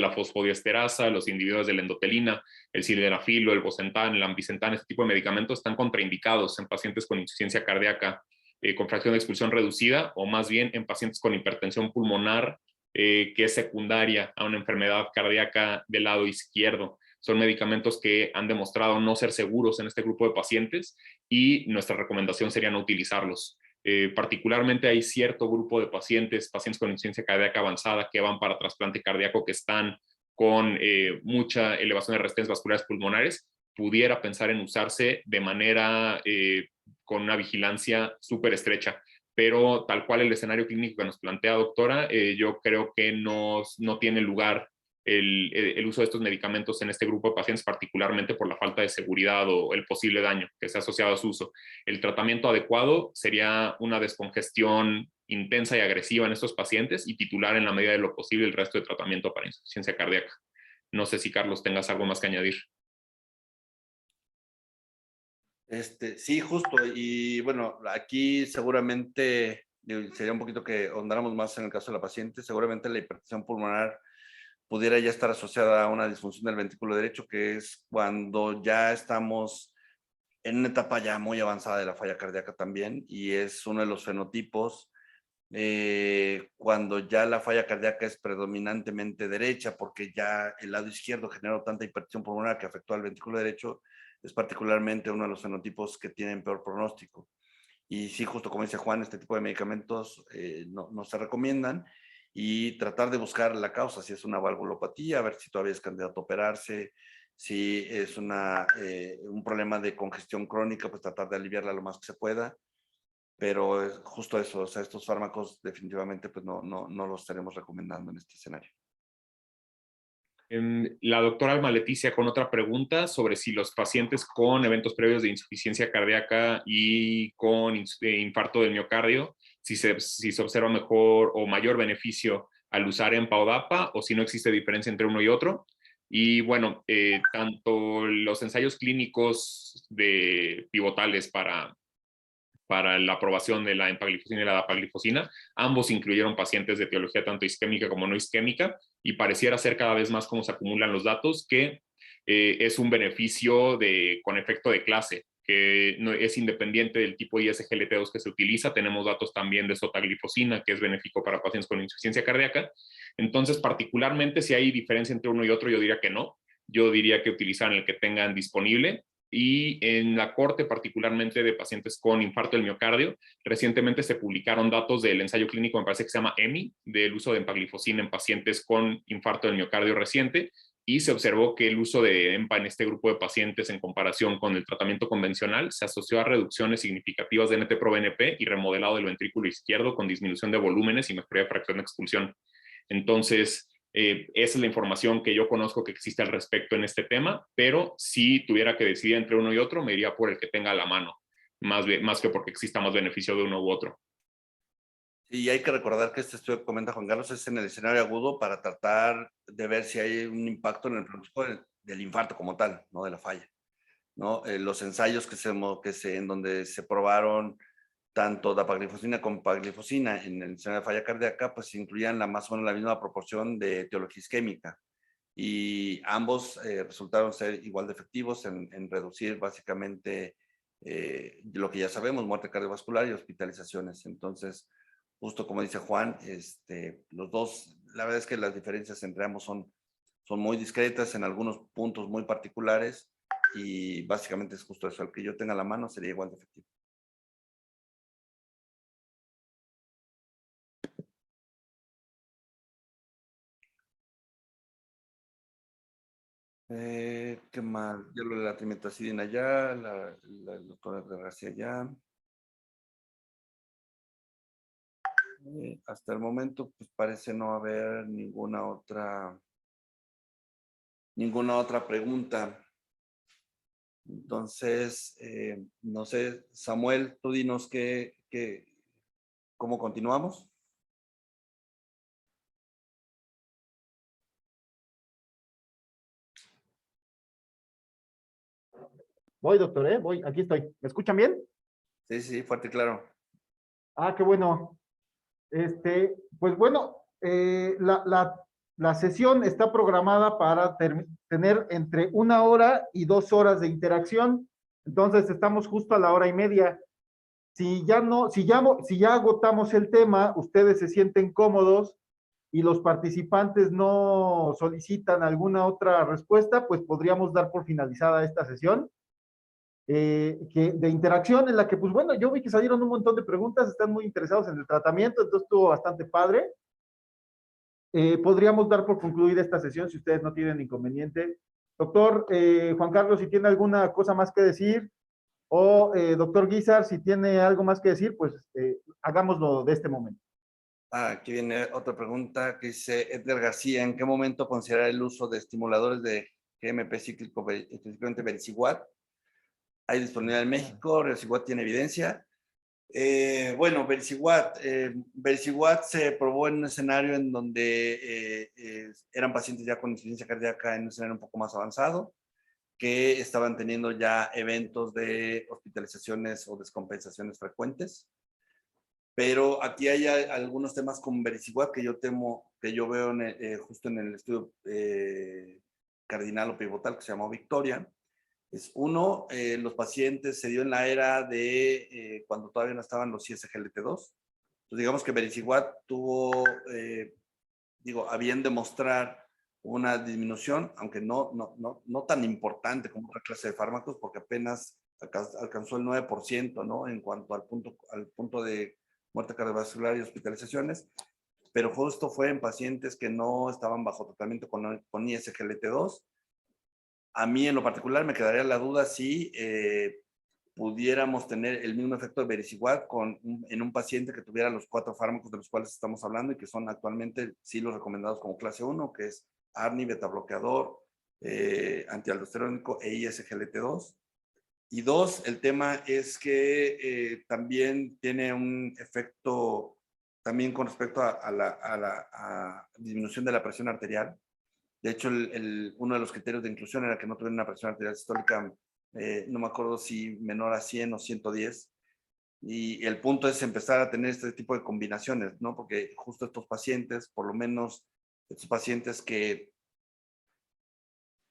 la fosfodiesterasa, los inhibidores de la endotelina, el sildenafilo, el bosentan, el ambrisentan, este tipo de medicamentos están contraindicados en pacientes con insuficiencia cardíaca con fracción de expulsión reducida, o más bien en pacientes con hipertensión pulmonar que es secundaria a una enfermedad cardíaca del lado izquierdo. Son medicamentos que han demostrado no ser seguros en este grupo de pacientes y nuestra recomendación sería no utilizarlos. Particularmente hay cierto grupo de pacientes con insuficiencia cardíaca avanzada que van para trasplante cardíaco que están con mucha elevación de resistencias vasculares pulmonares, pudiera pensar en usarse de manera con una vigilancia súper estrecha. Pero tal cual el escenario clínico que nos plantea, doctora, yo creo que no tiene lugar el uso de estos medicamentos en este grupo de pacientes, particularmente por la falta de seguridad o el posible daño que se ha asociado a su uso. El tratamiento adecuado sería una descongestión intensa y agresiva en estos pacientes y titular en la medida de lo posible el resto de tratamiento para insuficiencia cardíaca. No sé si, Carlos, tengas algo más que añadir. Sí, justo. Y bueno, aquí seguramente sería un poquito que ahondáramos más en el caso de la paciente. Seguramente la hipertensión pulmonar pudiera ya estar asociada a una disfunción del ventrículo derecho, que es cuando ya estamos en una etapa ya muy avanzada de la falla cardíaca también, y es uno de los fenotipos cuando ya la falla cardíaca es predominantemente derecha, porque ya el lado izquierdo generó tanta hipertensión pulmonar que afectó al ventrículo derecho, es particularmente uno de los fenotipos que tienen peor pronóstico. Y sí, justo como dice Juan, este tipo de medicamentos no se recomiendan, y tratar de buscar la causa, si es una valvulopatía, a ver si todavía es candidato a operarse, si es un problema de congestión crónica, pues tratar de aliviarla lo más que se pueda. Pero es justo eso, o sea, estos fármacos definitivamente pues no los estaremos recomendando en este escenario. La doctora Alma Leticia con otra pregunta sobre si los pacientes con eventos previos de insuficiencia cardíaca y con infarto del miocardio, si se observa mejor o mayor beneficio al usar EMPA-ODAPA, o si no existe diferencia entre uno y otro. Y bueno, tanto los ensayos clínicos pivotales para la aprobación de la empaglifosina y la dapaglifosina, ambos incluyeron pacientes de etiología tanto isquémica como no isquémica, y pareciera ser cada vez más como se acumulan los datos que es un beneficio con efecto de clase, que no, es independiente del tipo ISGLT2 que se utiliza. Tenemos datos también de sotaglifosina, que es benéfico para pacientes con insuficiencia cardíaca. Entonces, particularmente, si hay diferencia entre uno y otro, yo diría que no. Yo diría que utilizan el que tengan disponible. Y en la corte, particularmente de pacientes con infarto del miocardio, recientemente se publicaron datos del ensayo clínico, me parece que se llama EMI, del uso de empaglifosina en pacientes con infarto del miocardio reciente, y se observó que el uso de EMPA en este grupo de pacientes en comparación con el tratamiento convencional se asoció a reducciones significativas de NT-proBNP y remodelado del ventrículo izquierdo con disminución de volúmenes y mejoría de fracción de expulsión. Entonces, esa es la información que yo conozco que existe al respecto en este tema, pero si tuviera que decidir entre uno y otro, me iría por el que tenga a la mano, más que porque exista más beneficio de uno u otro. Y hay que recordar que este estudio que comenta Juan Carlos es en el escenario agudo para tratar de ver si hay un impacto en el pronóstico del infarto como tal, no de la falla, ¿no? Los ensayos en donde se probaron tanto dapaglifosina como empaglifosina en el escenario de falla cardíaca, pues incluían más o menos la misma proporción de etiología isquémica, y ambos resultaron ser igual de efectivos en reducir básicamente lo que ya sabemos, muerte cardiovascular y hospitalizaciones. Entonces, justo como dice Juan, los dos, la verdad es que las diferencias entre ambos son muy discretas en algunos puntos muy particulares, y básicamente es justo eso, el que yo tenga a la mano sería igual de efectivo. ¿Qué más? Ya lo de la trimetazidina ya, la doctora García ya. Hasta el momento, pues parece no haber ninguna otra pregunta. Entonces, no sé, Samuel, tú dinos cómo continuamos. Voy, doctor, voy, aquí estoy. ¿Me escuchan bien? Sí, fuerte y claro. Ah, qué bueno. Pues bueno, la sesión está programada para tener entre 1 hora y 2 horas de interacción. Entonces estamos justo a la 1 hora y media. Si ya agotamos el tema, ustedes se sienten cómodos y los participantes no solicitan alguna otra respuesta, pues podríamos dar por finalizada esta sesión de interacción, en la que, pues bueno, yo vi que salieron un montón de preguntas, están muy interesados en el tratamiento, entonces estuvo bastante padre. Podríamos dar por concluida esta sesión si ustedes no tienen inconveniente. Doctor Juan Carlos, si tiene alguna cosa más que decir, o doctor Guizar, si tiene algo más que decir, pues hagámoslo de este momento. Aquí viene otra pregunta que dice Edgar García: ¿en qué momento considerar el uso de estimuladores de GMP cíclico, específicamente Vericiguat? ¿Hay disponibilidad en México? ¿Vericiguat tiene evidencia? Bueno, Vericiguat se probó en un escenario en donde eran pacientes ya con insuficiencia cardíaca en un escenario un poco más avanzado, que estaban teniendo ya eventos de hospitalizaciones o descompensaciones frecuentes. Pero aquí hay algunos temas con Vericiguat que yo veo justo en el estudio cardinal o pivotal que se llamó Victoria. Es uno, los pacientes se dio en la era de cuando todavía no estaban los ISGLT2. Entonces, digamos que Vericiguat tuvo, a bien demostrar una disminución, aunque no tan importante como otra clase de fármacos, porque apenas alcanzó el 9%, ¿no? En cuanto al punto de muerte cardiovascular y hospitalizaciones, pero justo fue en pacientes que no estaban bajo tratamiento con ISGLT2. A mí en lo particular me quedaría la duda si pudiéramos tener el mismo efecto de vericiguat en un paciente que tuviera los 4 fármacos de los cuales estamos hablando y que son actualmente sí los recomendados como clase 1, que es ARNI, betabloqueador, antialdosterónico e ISGLT2. Y 2, el tema es que también tiene un efecto también con respecto a la disminución de la presión arterial. De hecho, uno de los criterios de inclusión era que no tuviera una presión arterial sistólica, no me acuerdo si menor a 100 o 110. Y el punto es empezar a tener este tipo de combinaciones, ¿no? Porque justo estos pacientes, por lo menos estos pacientes que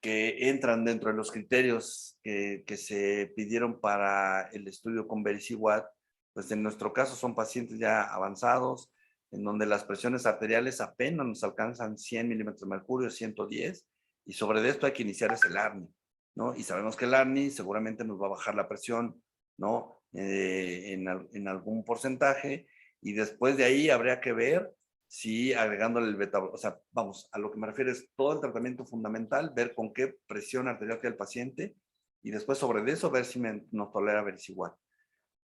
entran dentro de los criterios que se pidieron para el estudio con vericiguat, pues en nuestro caso son pacientes ya avanzados, en donde las presiones arteriales apenas nos alcanzan 100 milímetros de mercurio, 110, y sobre esto hay que iniciar el ARNI, ¿no? Y sabemos que el ARNI seguramente nos va a bajar la presión, ¿no? En algún porcentaje, y después de ahí habría que ver si agregándole el beta, o sea, vamos, a lo que me refiero es todo el tratamiento fundamental, ver con qué presión arterial tiene el paciente, y después sobre eso ver si nos tolera vericiguat.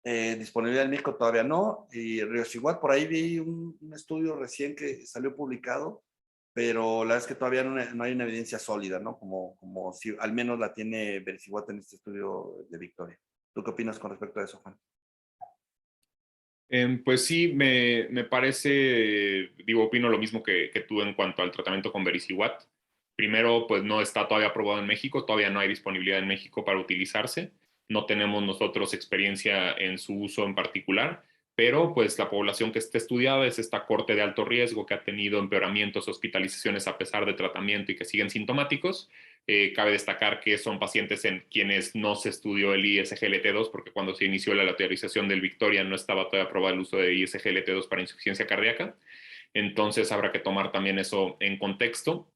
Disponibilidad del médico todavía no, y riociguat por ahí vi un estudio recién que salió publicado, pero la verdad es que todavía no hay una evidencia sólida, ¿no? Como si al menos la tiene vericiguat en este estudio de Victoria. ¿Tú qué opinas con respecto a eso, Juan? Pues sí, me parece, digo, opino lo mismo que tú en cuanto al tratamiento con vericiguat. Primero, pues no está todavía aprobado en México, todavía no hay disponibilidad en México para utilizarse. No tenemos nosotros experiencia en su uso en particular, pero pues la población que está estudiada es esta corte de alto riesgo que ha tenido empeoramientos, hospitalizaciones a pesar de tratamiento y que siguen sintomáticos. Cabe destacar que son pacientes en quienes no se estudió el ISGLT2, porque cuando se inició la lateralización del Victoria no estaba todavía aprobado el uso de ISGLT2 para insuficiencia cardíaca. Entonces habrá que tomar también eso en contexto.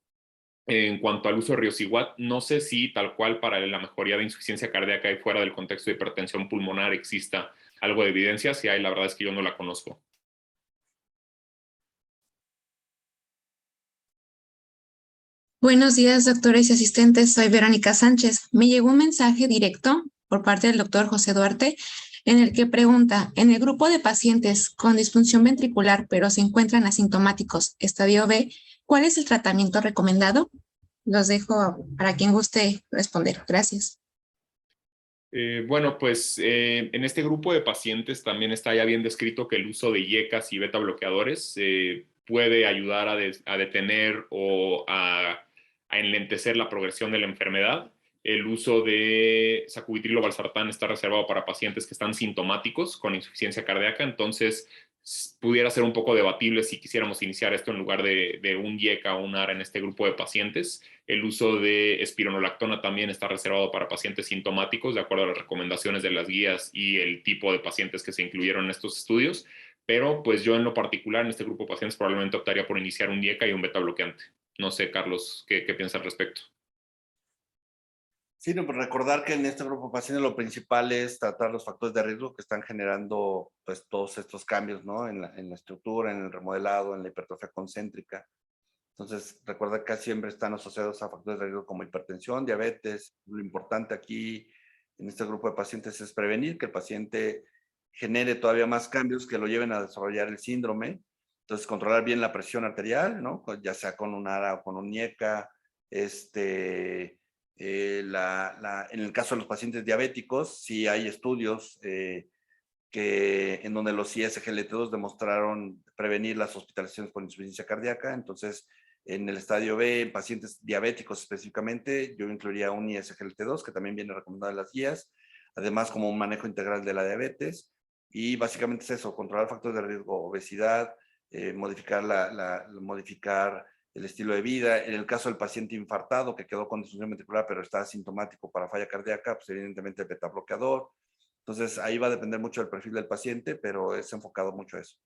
En cuanto al uso de riociguat, no sé si tal cual para la mejoría de insuficiencia cardíaca y fuera del contexto de hipertensión pulmonar exista algo de evidencia. Si hay, la verdad es que yo no la conozco. Buenos días, doctores y asistentes. Soy Verónica Sánchez. Me llegó un mensaje directo por parte del doctor José Duarte en el que pregunta, en el grupo de pacientes con disfunción ventricular pero se encuentran asintomáticos, estadio B, ¿cuál es el tratamiento recomendado? Los dejo para quien guste responder. Gracias. Bueno, pues en este grupo de pacientes también está ya bien descrito que el uso de IECAS y beta bloqueadores puede ayudar a detener o a enlentecer la progresión de la enfermedad. El uso de sacubitrilo valsartán está reservado para pacientes que están sintomáticos con insuficiencia cardíaca, entonces pudiera ser un poco debatible si quisiéramos iniciar esto en lugar de un IECA o un ARA en este grupo de pacientes. El uso de espironolactona también está reservado para pacientes sintomáticos, de acuerdo a las recomendaciones de las guías y el tipo de pacientes que se incluyeron en estos estudios. Pero pues yo en lo particular, en este grupo de pacientes, probablemente optaría por iniciar un IECA y un beta bloqueante. No sé, Carlos, ¿qué piensas al respecto? Sí, no, pues recordar que en este grupo de pacientes lo principal es tratar los factores de riesgo que están generando pues todos estos cambios, ¿no? En la estructura, en el remodelado, en la hipertrofia concéntrica. Entonces, recuerda que siempre están asociados a factores de riesgo como hipertensión, diabetes. Lo importante aquí en este grupo de pacientes es prevenir que el paciente genere todavía más cambios que lo lleven a desarrollar el síndrome. Entonces, controlar bien la presión arterial, ¿no? Ya sea con un ARA o con un IECA. En el caso de los pacientes diabéticos, sí hay estudios en donde los ISGLT2 demostraron prevenir las hospitalizaciones por insuficiencia cardíaca. Entonces, en el estadio B, en pacientes diabéticos específicamente, yo incluiría un ISGLT2, que también viene recomendado en las guías, además como un manejo integral de la diabetes. Y básicamente es eso, controlar factores de riesgo, obesidad, modificar el estilo de vida. En el caso del paciente infartado que quedó con disfunción ventricular pero está asintomático para falla cardíaca, pues evidentemente el beta bloqueador. Entonces ahí va a depender mucho del perfil del paciente, pero es enfocado mucho a eso.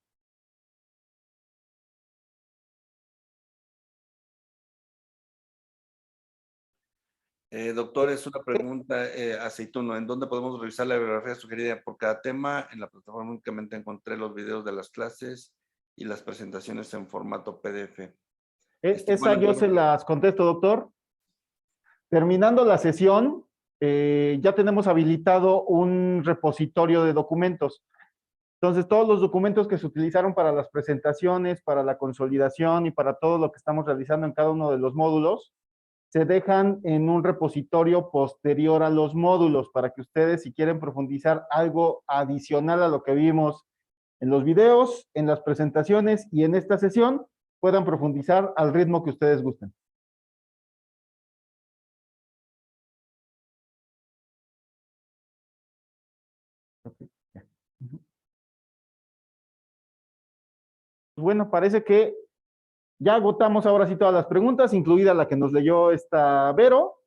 Doctor, es una pregunta, Aceituno, ¿en dónde podemos revisar la bibliografía sugerida por cada tema? En la plataforma únicamente encontré los videos de las clases y las presentaciones en formato PDF. Esa yo se las contesto, doctor. Terminando la sesión, ya tenemos habilitado un repositorio de documentos. Entonces, todos los documentos que se utilizaron para las presentaciones, para la consolidación y para todo lo que estamos realizando en cada uno de los módulos, se dejan en un repositorio posterior a los módulos para que ustedes, si quieren profundizar algo adicional a lo que vimos en los videos, en las presentaciones y en esta sesión, puedan profundizar al ritmo que ustedes gusten. Bueno, parece que ya agotamos ahora sí todas las preguntas, incluida la que nos leyó esta Vero.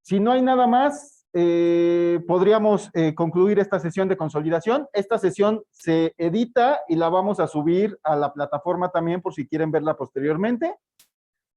Si no hay nada más, podríamos concluir esta sesión de consolidación. Esta sesión se edita y la vamos a subir a la plataforma también por si quieren verla posteriormente.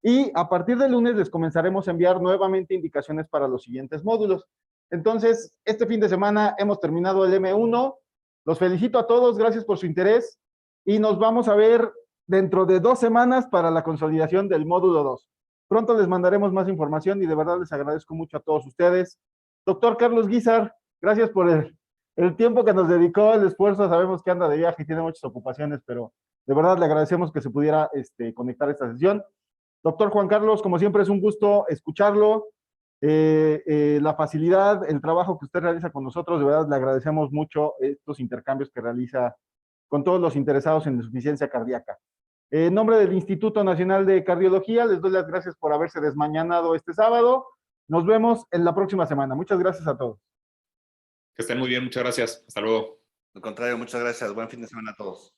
Y a partir del lunes les comenzaremos a enviar nuevamente indicaciones para los siguientes módulos. Entonces, este fin de semana hemos terminado el M1. Los felicito a todos, gracias por su interés y nos vamos a ver dentro de 2 semanas para la consolidación del módulo 2. Pronto les mandaremos más información y de verdad les agradezco mucho a todos ustedes. Doctor Carlos Guízar, gracias por el tiempo que nos dedicó, el esfuerzo. Sabemos que anda de viaje y tiene muchas ocupaciones, pero de verdad le agradecemos que se pudiera conectar a esta sesión. Doctor Juan Carlos, como siempre es un gusto escucharlo. La facilidad, el trabajo que usted realiza con nosotros, de verdad le agradecemos mucho estos intercambios que realiza con todos los interesados en insuficiencia cardíaca. En nombre del Instituto Nacional de Cardiología, les doy las gracias por haberse desmañanado este sábado. Nos vemos en la próxima semana. Muchas gracias a todos. Que estén muy bien, muchas gracias. Hasta luego. Al contrario, muchas gracias. Buen fin de semana a todos.